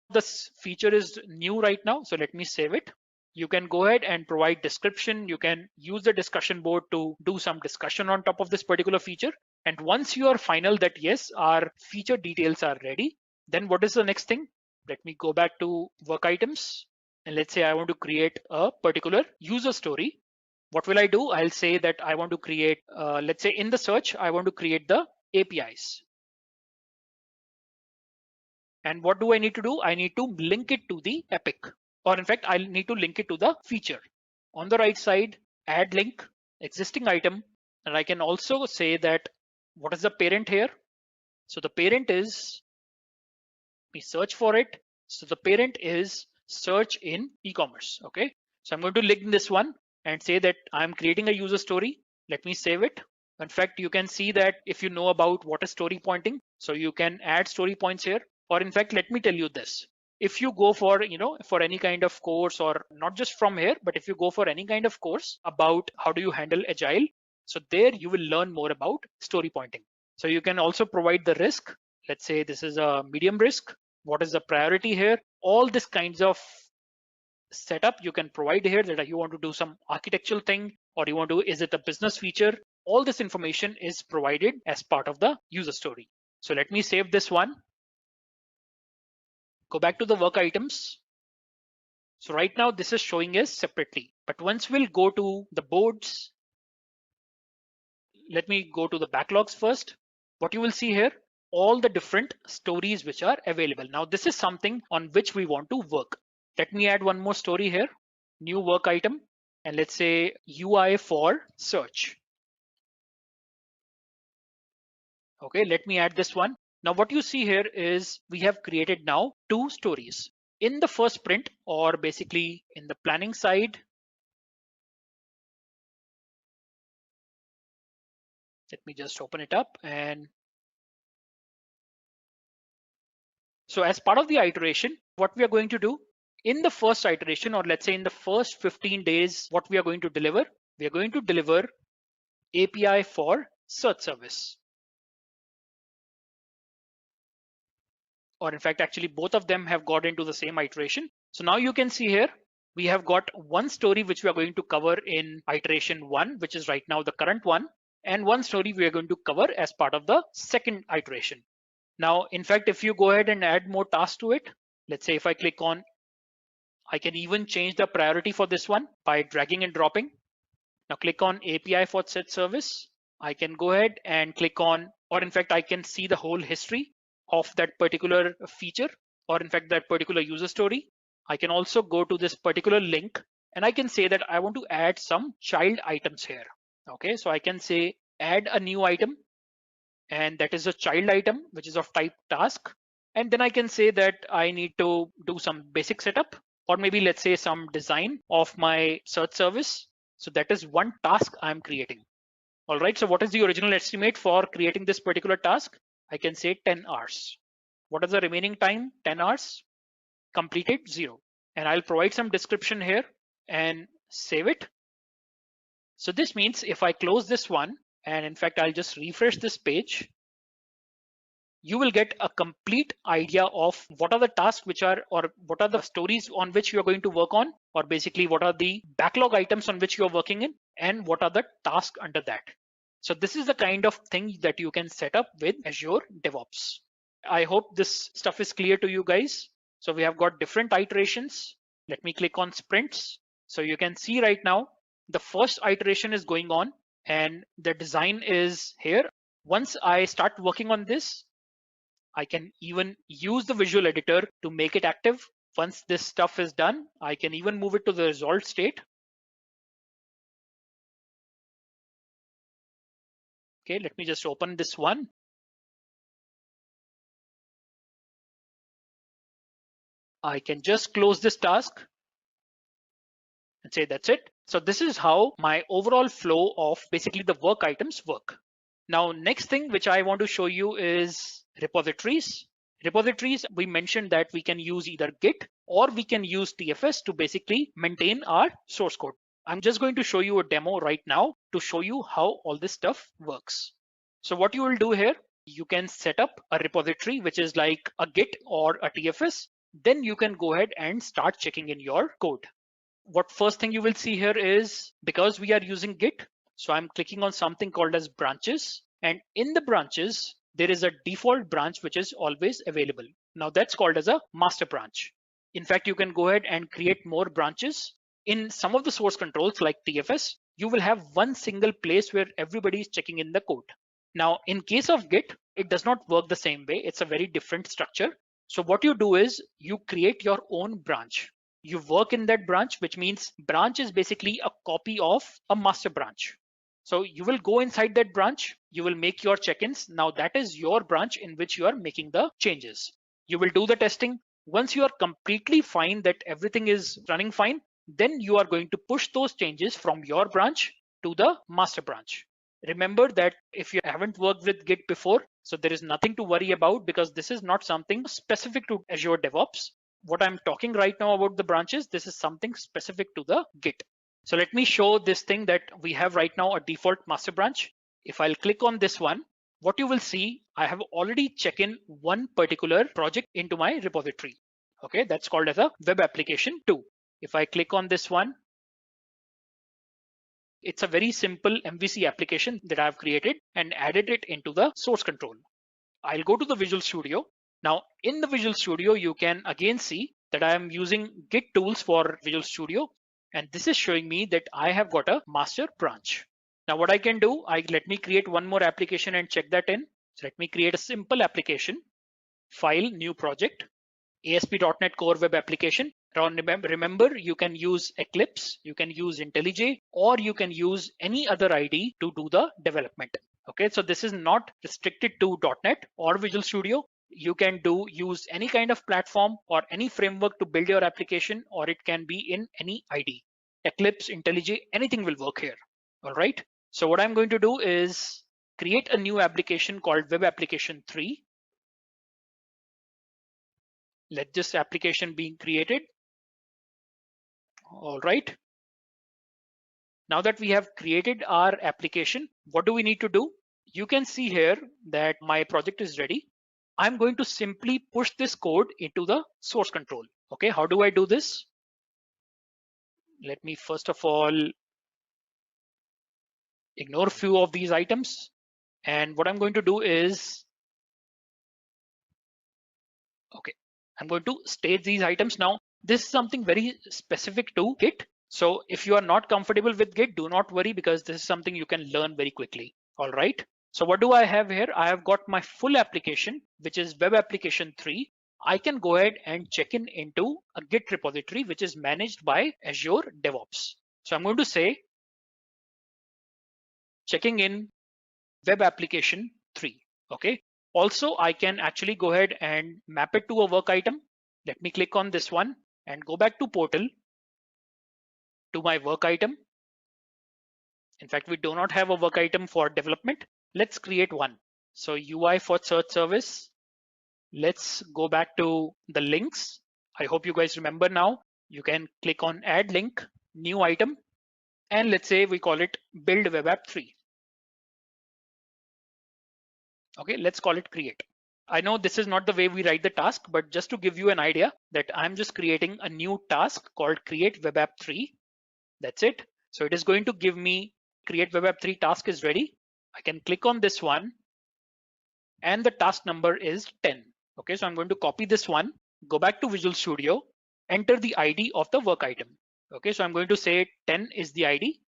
This feature is new right now, so let me save it. You can go ahead and provide description. You can use the discussion board to do some discussion on top of this particular feature. And once you are final that yes, our feature details are ready, then what is the next thing? Let me go back to work items. And let's say I want to create a particular user story. What will I do? I'll say that I want to create, let's say in the search, I want to create the APIs. And what do I need to do? I need to link it to the epic, or in fact, I'll need to link it to the feature. On the right side, add link, existing item, and I can also say that what is the parent here? So the parent is, we search for it. So the parent is search in e-commerce. Okay. So I'm going to link this one and say that I'm creating a user story. Let me save it. In fact, you can see that if you know about what is story pointing, so you can add story points here. Or in fact, let me tell you this. If you go for, for any kind of course, or not just from here, but if you go for any kind of course about how do you handle agile, so there you will learn more about story pointing. So you can also provide the risk. Let's say this is a medium risk. What is the priority here? All this kinds of setup you can provide here, that you want to do some architectural thing, or you want to, is it a business feature? All this information is provided as part of the user story. So let me save this one. Go back to the work items. So right now this is showing us separately, but once we'll go to the boards, let me go to the backlogs first. What you will see here, all the different stories which are available. Now this is something on which we want to work. Let me add one more story here, new work item, and let's say UI for search. Okay, let me add this one. Now what you see here is we have created now two stories. In the first sprint, or basically in the planning side, let me just open it up. And so as part of the iteration, what we are going to do in the first iteration, or let's say in the first 15 days, what we are going to deliver, we are going to deliver API for search service. Or in fact, actually both of them have got into the same iteration. So now you can see here, we have got one story which we are going to cover in iteration 1, which is right now the current one, and one story we are going to cover as part of the second iteration. Now, in fact, if you go ahead and add more tasks to it, let's say if I click on, I can even change the priority for this one by dragging and dropping. Now click on API for search service. I can go ahead and click on, or in fact, I can see the whole history of that particular feature, or in fact, that particular user story. I can also go to this particular link, and I can say that I want to add some child items here. Okay, so I can say add a new item, and that is a child item, which is of type task. And then I can say that I need to do some basic setup, or maybe let's say some design of my search service. So that is one task I'm creating. All right, so what is the original estimate for creating this particular task? I can say 10 hours. What is the remaining time? 10 hours. Completed 0. And I'll provide some description here and save it. So this means if I close this one, and in fact, I'll just refresh this page, you will get a complete idea of what are the tasks which are, or what are the stories on which you're going to work on, or basically what are the backlog items on which you're working in, and what are the tasks under that. So this is the kind of thing that you can set up with Azure DevOps. I hope this stuff is clear to you guys. So we have got different iterations. Let me click on sprints. So you can see right now, the first iteration is going on and the design is here. Once I start working on this, I can even use the visual editor to make it active. Once this stuff is done, I can even move it to the resolved state. Okay, let me just open this one. I can just close this task and say that's it. So this is how my overall flow of basically the work items work. Now, next thing which I want to show you is repositories. Repositories, we mentioned that we can use either Git or we can use TFS to basically maintain our source code. I'm just going to show you a demo right now to show you how all this stuff works. So what you will do here, you can set up a repository, which is like a Git or a TFS. Then you can go ahead and start checking in your code. What first thing you will see here is, because we are using Git, so I'm clicking on something called as branches. And in the branches, there is a default branch which is always available. Now that's called as a master branch. In fact, you can go ahead and create more branches. In some of the source controls like TFS, you will have one single place where everybody is checking in the code. Now, in case of Git, it does not work the same way. It's a very different structure. So what you do is you create your own branch. You work in that branch, which means branch is basically a copy of a master branch. So you will go inside that branch, you will make your check-ins. Now that is your branch in which you are making the changes. You will do the testing. Once you are completely fine that everything is running fine, then you are going to push those changes from your branch to the master branch. Remember that if you haven't worked with Git before, so there is nothing to worry about because this is not something specific to Azure DevOps. What I'm talking right now about the branches, this is something specific to the Git. So let me show this thing that we have right now, a default master branch. If I'll click on this one, what you will see, I have already checked in one particular project into my repository. Okay, that's called as a web application 2. If I click on this one, it's a very simple MVC application that I've created and added it into the source control. I'll go to the Visual Studio. Now in the Visual Studio, you can again see that I am using Git tools for Visual Studio. And this is showing me that I have got a master branch. Now what I can do, let me create one more application and check that in. So let me create a simple application, file, new project, ASP.NET Core Web Application. Remember, you can use Eclipse, you can use IntelliJ, or you can use any other IDE to do the development. Okay, so this is not restricted to .NET or Visual Studio. You can use any kind of platform or any framework to build your application, or it can be in any IDE. Eclipse, IntelliJ, anything will work here. All right. So what I'm going to do is create a new application called Web Application 3. Let this application be created. All right. Now that we have created our application, what do we need to do? You can see here that my project is ready. I'm going to simply push this code into the source control. Okay, how do I do this? Let me first of all ignore a few of these items. And what I'm going to do is, okay, I'm going to state these items. Now, this is something very specific to Git. So if you are not comfortable with Git, do not worry because this is something you can learn very quickly. All right. So what do I have here? I have got my full application, which is Web Application 3. I can go ahead and check in into a Git repository, which is managed by Azure DevOps. So I'm going to say checking in Web Application 3. Okay. Also, I can actually go ahead and map it to a work item. Let me click on this one and go back to portal to my work item. In fact, we do not have a work item for development. Let's create one. So UI for search service. Let's go back to the links. I hope you guys remember now. You can click on add link, new item, and let's say we call it build web app 3. Okay, let's call it create. I know this is not the way we write the task, but just to give you an idea that I'm just creating a new task called create web app 3. That's it. So it is going to give me create web app 3 task is ready. I can click on this one and the task number is 10. Okay, so I'm going to copy this one, go back to Visual Studio, enter the ID of the work item. Okay, so I'm going to say 10 is the ID.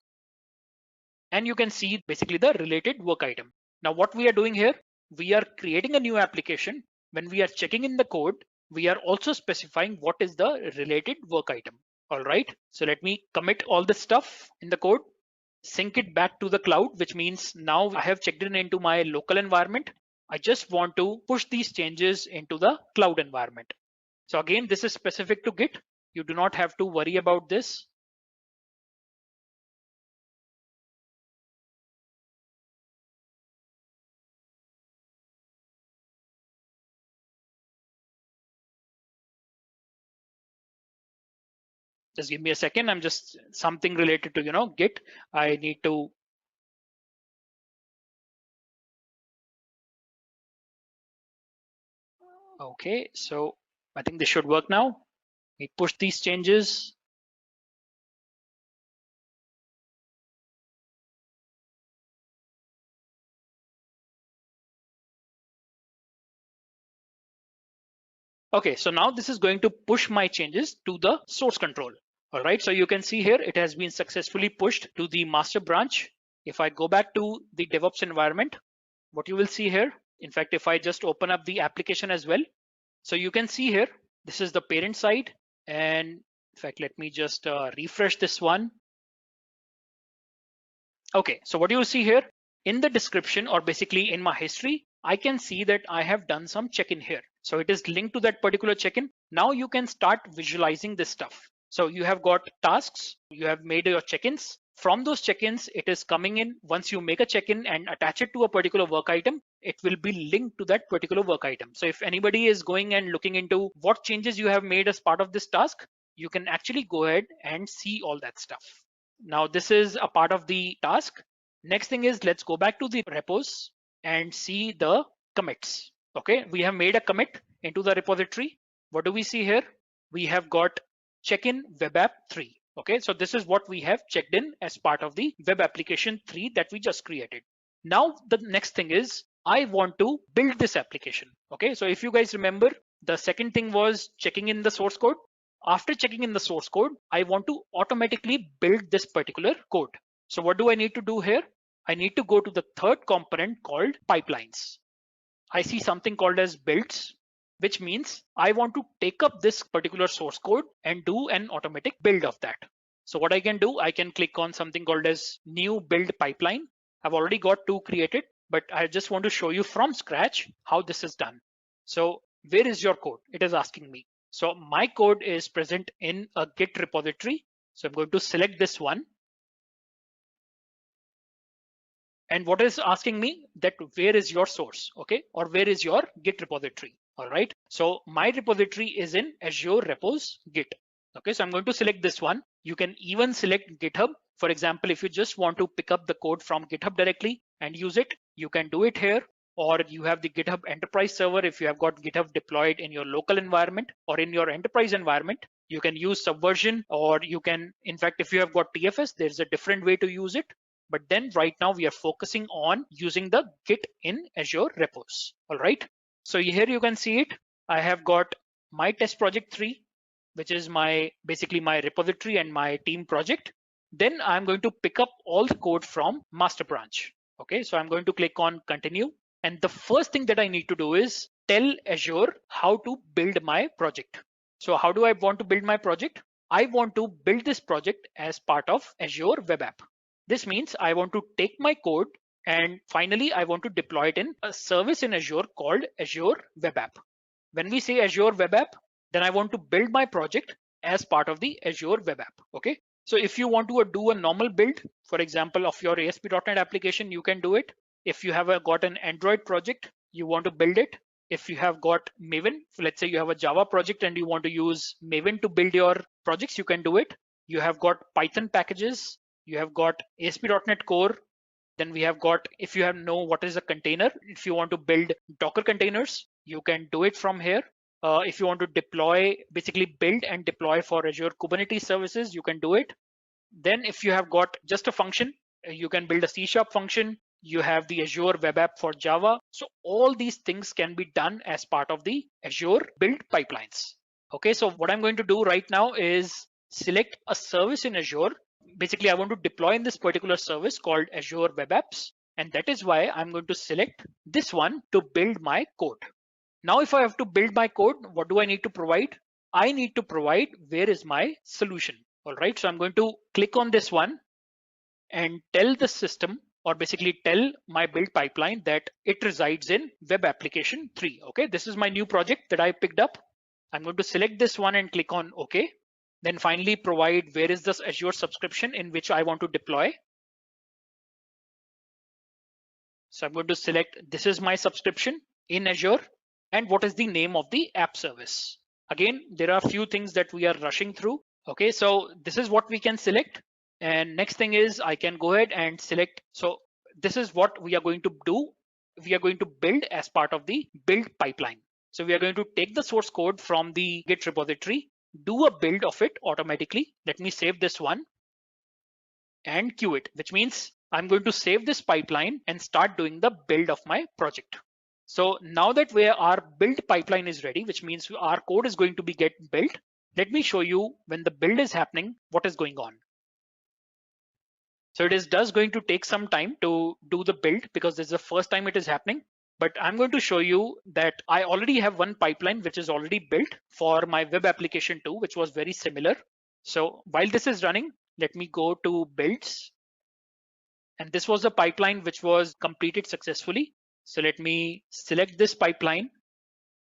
And you can see basically the related work item. Now what we are doing here, we are creating a new application. When we are checking in the code, we are also specifying what is the related work item. All right, so let me commit all the stuff in the code, sync it back to the cloud, which means now I have checked in into my local environment. I just want to push these changes into the cloud environment. So again, this is specific to Git. You do not have to worry about this. Just give me a second. I'm just something related to, Git. I need to. Okay, so I think this should work now. We push these changes. Okay, so now this is going to push my changes to the source control. All right, so you can see here it has been successfully pushed to the master branch. If I go back to the DevOps environment, what you will see here, in fact, if I just open up the application as well, so you can see here, this is the parent side and In fact, let me just refresh this one. Okay, so what you see here in the description, or basically in my history, I can see that I have done some check-in here. So it is linked to that particular check-in. Now you can start visualizing this stuff. So you have got tasks, you have made your check-ins. From those check-ins, it is coming in. Once you make a check-in and attach it to a particular work item, it will be linked to that particular work item. So if anybody is going and looking into what changes you have made as part of this task, you can actually go ahead and see all that stuff. Now this is a part of the task. Next thing is, let's go back to the repos and see the commits. Okay, we have made a commit into the repository. What do we see here? We have got check-in web app 3. Okay, so this is what we have checked in as part of the web application 3 that we just created. Now the next thing is, I want to build this application. Okay, so if you guys remember, the second thing was checking in the source code. After checking in the source code, I want to automatically build this particular code. So what do I need to do here? I need to go to the third component called pipelines. I see something called as builds, which means I want to take up this particular source code and do an automatic build of that. So what I can do, I can click on something called as new build pipeline. I've already got 2 created, but I just want to show you from scratch how this is done. So where is your code? It is asking me. So my code is present in a Git repository. So I'm going to select this one. And what is asking me that where is your source, okay? Or where is your Git repository, all right? So my repository is in Azure repos Git. Okay, so I'm going to select this one. You can even select GitHub. For example, if you just want to pick up the code from GitHub directly and use it, you can do it here. Or you have the GitHub enterprise server. If you have got GitHub deployed in your local environment or in your enterprise environment, you can use Subversion, or you can, in fact, if you have got TFS, there's a different way to use it. But then right now we are focusing on using the Git in Azure repos. All right. So here you can see it. I have got my test project 3, which is basically my repository and my team project. Then I'm going to pick up all the code from master branch. Okay, so I'm going to click on continue. And the first thing that I need to do is tell Azure how to build my project. So how do I want to build my project? I want to build this project as part of Azure web app. This means I want to take my code and finally I want to deploy it in a service in Azure called Azure web app. When we say Azure web app, then I want to build my project as part of the Azure web app. Okay. So if you want to do a normal build, for example, of your ASP.NET application, you can do it. If you have got an Android project, you want to build it. If you have got Maven, let's say you have a Java project and you want to use Maven to build your projects, you can do it. You have got Python packages. You have got ASP.NET Core. Then we have got, if you know what is a container, if you want to build Docker containers, you can do it from here. If you want to deploy, basically build and deploy for Azure Kubernetes services, you can do it. Then if you have got just a function, you can build a C# function. You have the Azure web app for Java. So all these things can be done as part of the Azure build pipelines. Okay, so what I'm going to do right now is select a service in Azure. Basically, I want to deploy in this particular service called Azure Web Apps. And that is why I'm going to select this one to build my code. Now, if I have to build my code, what do I need to provide? I need to provide where is my solution. All right, so I'm going to click on this one and tell the system, or basically tell my build pipeline, that it resides in web application 3. Okay, this is my new project that I picked up. I'm going to select this one and click on OK. Then finally provide where is this Azure subscription in which I want to deploy. So I'm going to select this is my subscription in Azure, and what is the name of the app service. Again, there are a few things that we are rushing through. Okay, so this is what we can select. And next thing is I can go ahead and select. So this is what we are going to do. We are going to build as part of the build pipeline. So we are going to take the source code from the Git repository, do a build of it automatically. Let me save this one and queue it, which means I'm going to save this pipeline and start doing the build of my project. So now that our build pipeline is ready, which means our code is going to be get built, let me show you when the build is happening, what is going on. So it is going to take some time to do the build because this is the first time it is happening. But I'm going to show you that I already have one pipeline which is already built for my web application 2, which was very similar. So while this is running, let me go to builds. And this was a pipeline which was completed successfully. So let me select this pipeline.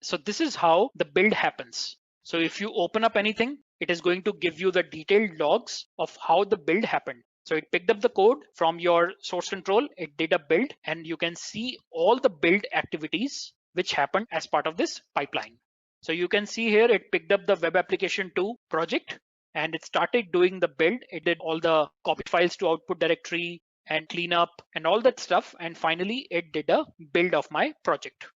So this is how the build happens. So if you open up anything, it is going to give you the detailed logs of how the build happened. So it picked up the code from your source control, it did a build, and you can see all the build activities which happened as part of this pipeline. So you can see here, it picked up the web application 2 project and it started doing the build. It did all the copy files to output directory and cleanup and all that stuff. And finally, it did a build of my project.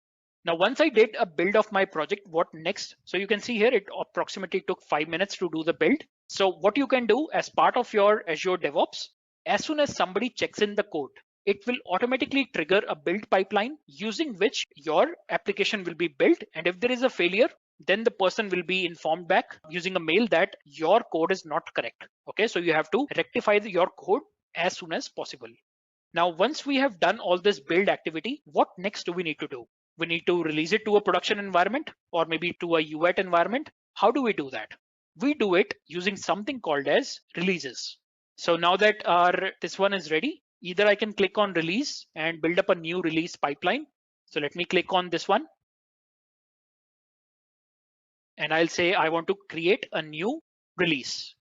Now, once I did a build of my project, what next? So you can see here, it approximately took 5 minutes to do the build. So what you can do as part of your Azure DevOps, as soon as somebody checks in the code, it will automatically trigger a build pipeline using which your application will be built. And if there is a failure, then the person will be informed back using a mail that your code is not correct. Okay, so you have to rectify your code as soon as possible. Now, once we have done all this build activity, what next do we need to do? We need to release it to a production environment or maybe to a UAT environment. How do we do that? We do it using something called as releases. So now that this one is ready, either I can click on release and build up a new release pipeline. So let me click on this one. And I'll say I want to create a new release.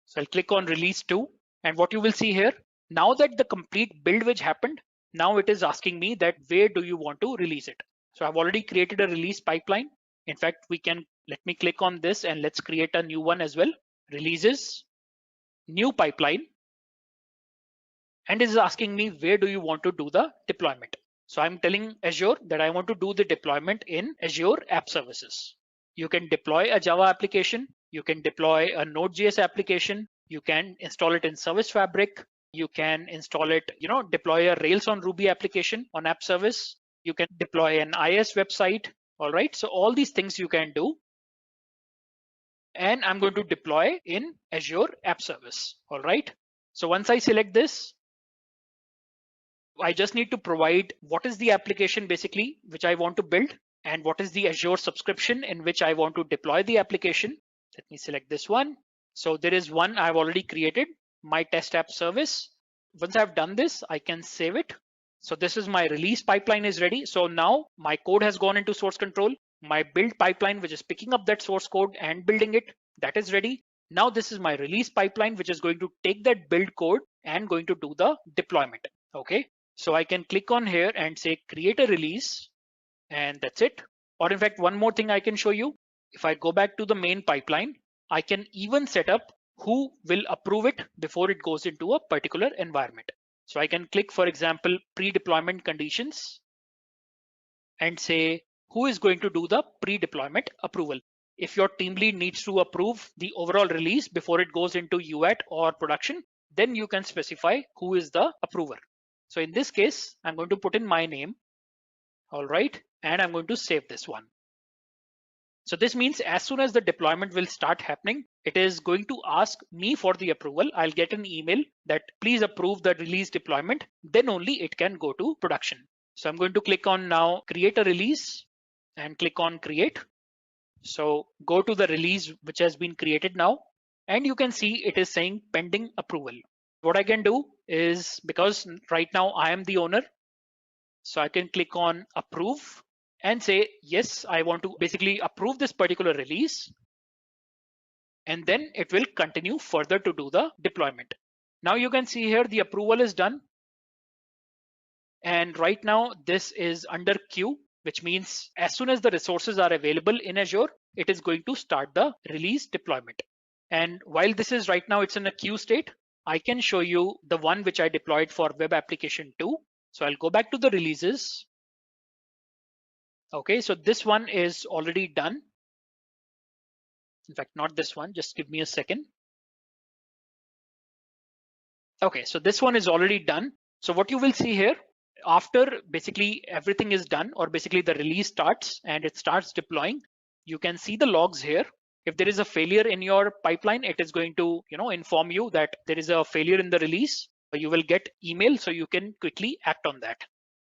So I'll click on release 2. And what you will see here, now that the complete build which happened, now it is asking me that where do you want to release it? So I've already created a release pipeline. In fact, let me click on this and let's create a new one as well. Releases, new pipeline. And it is asking me where do you want to do the deployment? So I'm telling Azure that I want to do the deployment in Azure App Services. You can deploy a Java application. You can deploy a Node.js application. You can install it in Service Fabric. You can install it, deploy a Rails on Ruby application on App Service. You can deploy an IIS website. All right. So all these things you can do. And I'm going to deploy in Azure App Service. All right. So once I select this, I just need to provide what is the application basically which I want to build and what is the Azure subscription in which I want to deploy the application. Let me select this one. So there is one I've already created, my test app service. Once I've done this, I can save it. So this is my release pipeline is ready. So now my code has gone into source control. My build pipeline, which is picking up that source code and building it, that is ready. Now this is my release pipeline, which is going to take that build code and going to do the deployment. Okay. So I can click on here and say create a release and that's it. Or in fact, one more thing I can show you. If I go back to the main pipeline, I can even set up who will approve it before it goes into a particular environment. So I can click, for example, pre-deployment conditions and say who is going to do the pre-deployment approval. If your team lead needs to approve the overall release before it goes into UAT or production, then you can specify who is the approver. So in this case, I'm going to put in my name. All right. And I'm going to save this one. So this means as soon as the deployment will start happening, it is going to ask me for the approval. I'll get an email that please approve the release deployment. Then only it can go to production. So I'm going to click on now create a release and click on create. So go to the release which has been created now. And you can see it is saying pending approval. What I can do is, because right now I am the owner, so I can click on approve and say, yes, I want to basically approve this particular release. And then it will continue further to do the deployment. Now you can see here the approval is done. And right now this is under queue, which means as soon as the resources are available in Azure, it is going to start the release deployment. And while this is right now, it's in a queue state, I can show you the one which I deployed for web application 2. So I'll go back to the releases. Okay, so this one is already done. In fact, not this one, just give me a second. Okay, so this one is already done. So what you will see here, after basically everything is done, or basically the release starts and it starts deploying, you can see the logs here. If there is a failure in your pipeline, it is going to inform you that there is a failure in the release. You will get email so you can quickly act on that.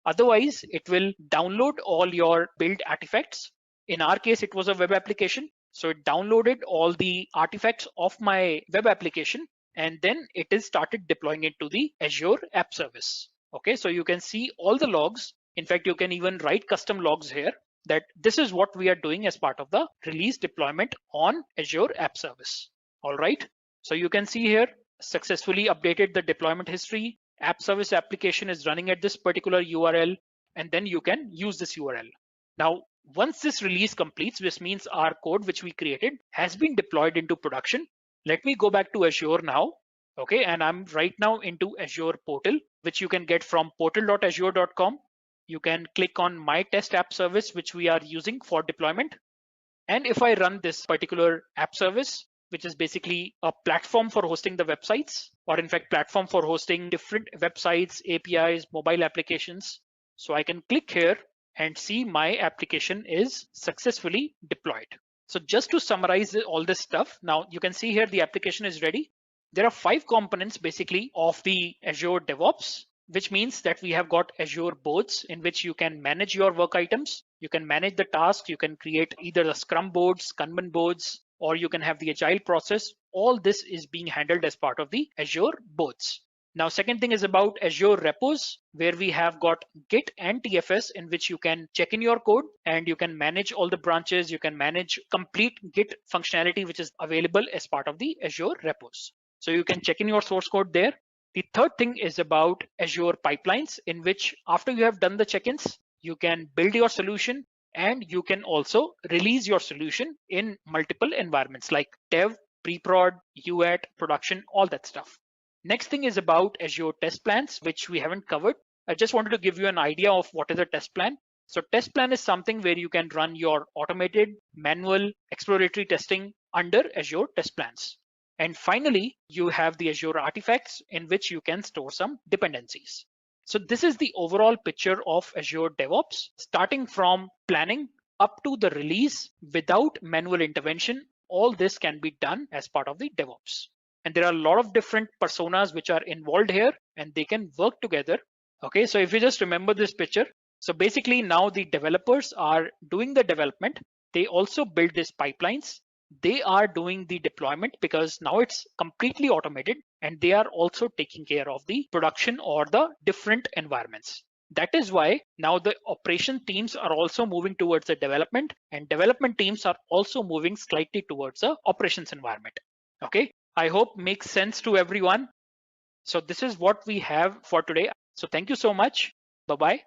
Otherwise, it will download all your build artifacts. In our case, it was a web application. So it downloaded all the artifacts of my web application, and then it is started deploying it to the Azure App Service. Okay, so you can see all the logs. In fact, you can even write custom logs here that this is what we are doing as part of the release deployment on Azure App Service. All right, so you can see here successfully updated the deployment history. App Service application is running at this particular URL, and then you can use this URL. Now, once this release completes, which means our code which we created has been deployed into production. Let me go back to Azure now. Okay, and I'm right now into Azure portal, which you can get from portal.azure.com. You can click on My Test App Service, which we are using for deployment. And if I run this particular app service, which is basically a platform for hosting the websites, or in fact, platform for hosting different websites, APIs, mobile applications. So I can click here and see my application is successfully deployed. So just to summarize all this stuff, now you can see here the application is ready. There are 5 components basically of the Azure DevOps, which means that we have got Azure boards in which you can manage your work items. You can manage the tasks. You can create either the Scrum boards, Kanban boards, or you can have the agile process. All this is being handled as part of the Azure boards. Now, second thing is about Azure repos, where we have got Git and TFS in which you can check in your code and you can manage all the branches. You can manage complete Git functionality, which is available as part of the Azure repos. So you can check in your source code there. The third thing is about Azure pipelines, in which after you have done the check-ins, you can build your solution and you can also release your solution in multiple environments like dev, pre-prod, UAT, production, all that stuff. Next thing is about Azure test plans, which we haven't covered. I just wanted to give you an idea of what is a test plan. So test plan is something where you can run your automated, manual, exploratory testing under Azure test plans. And finally, you have the Azure artifacts in which you can store some dependencies. So this is the overall picture of Azure DevOps, starting from planning up to the release without manual intervention. All this can be done as part of the DevOps. And there are a lot of different personas which are involved here and they can work together. Okay, so if you just remember this picture, so basically now the developers are doing the development. They also build these pipelines. They are doing the deployment because now it's completely automated, and they are also taking care of the production or the different environments. That is why now the operation teams are also moving towards the development, and development teams are also moving slightly towards the operations environment. Okay, I hope makes sense to everyone. So this is what we have for today. So thank you so much. Bye-bye.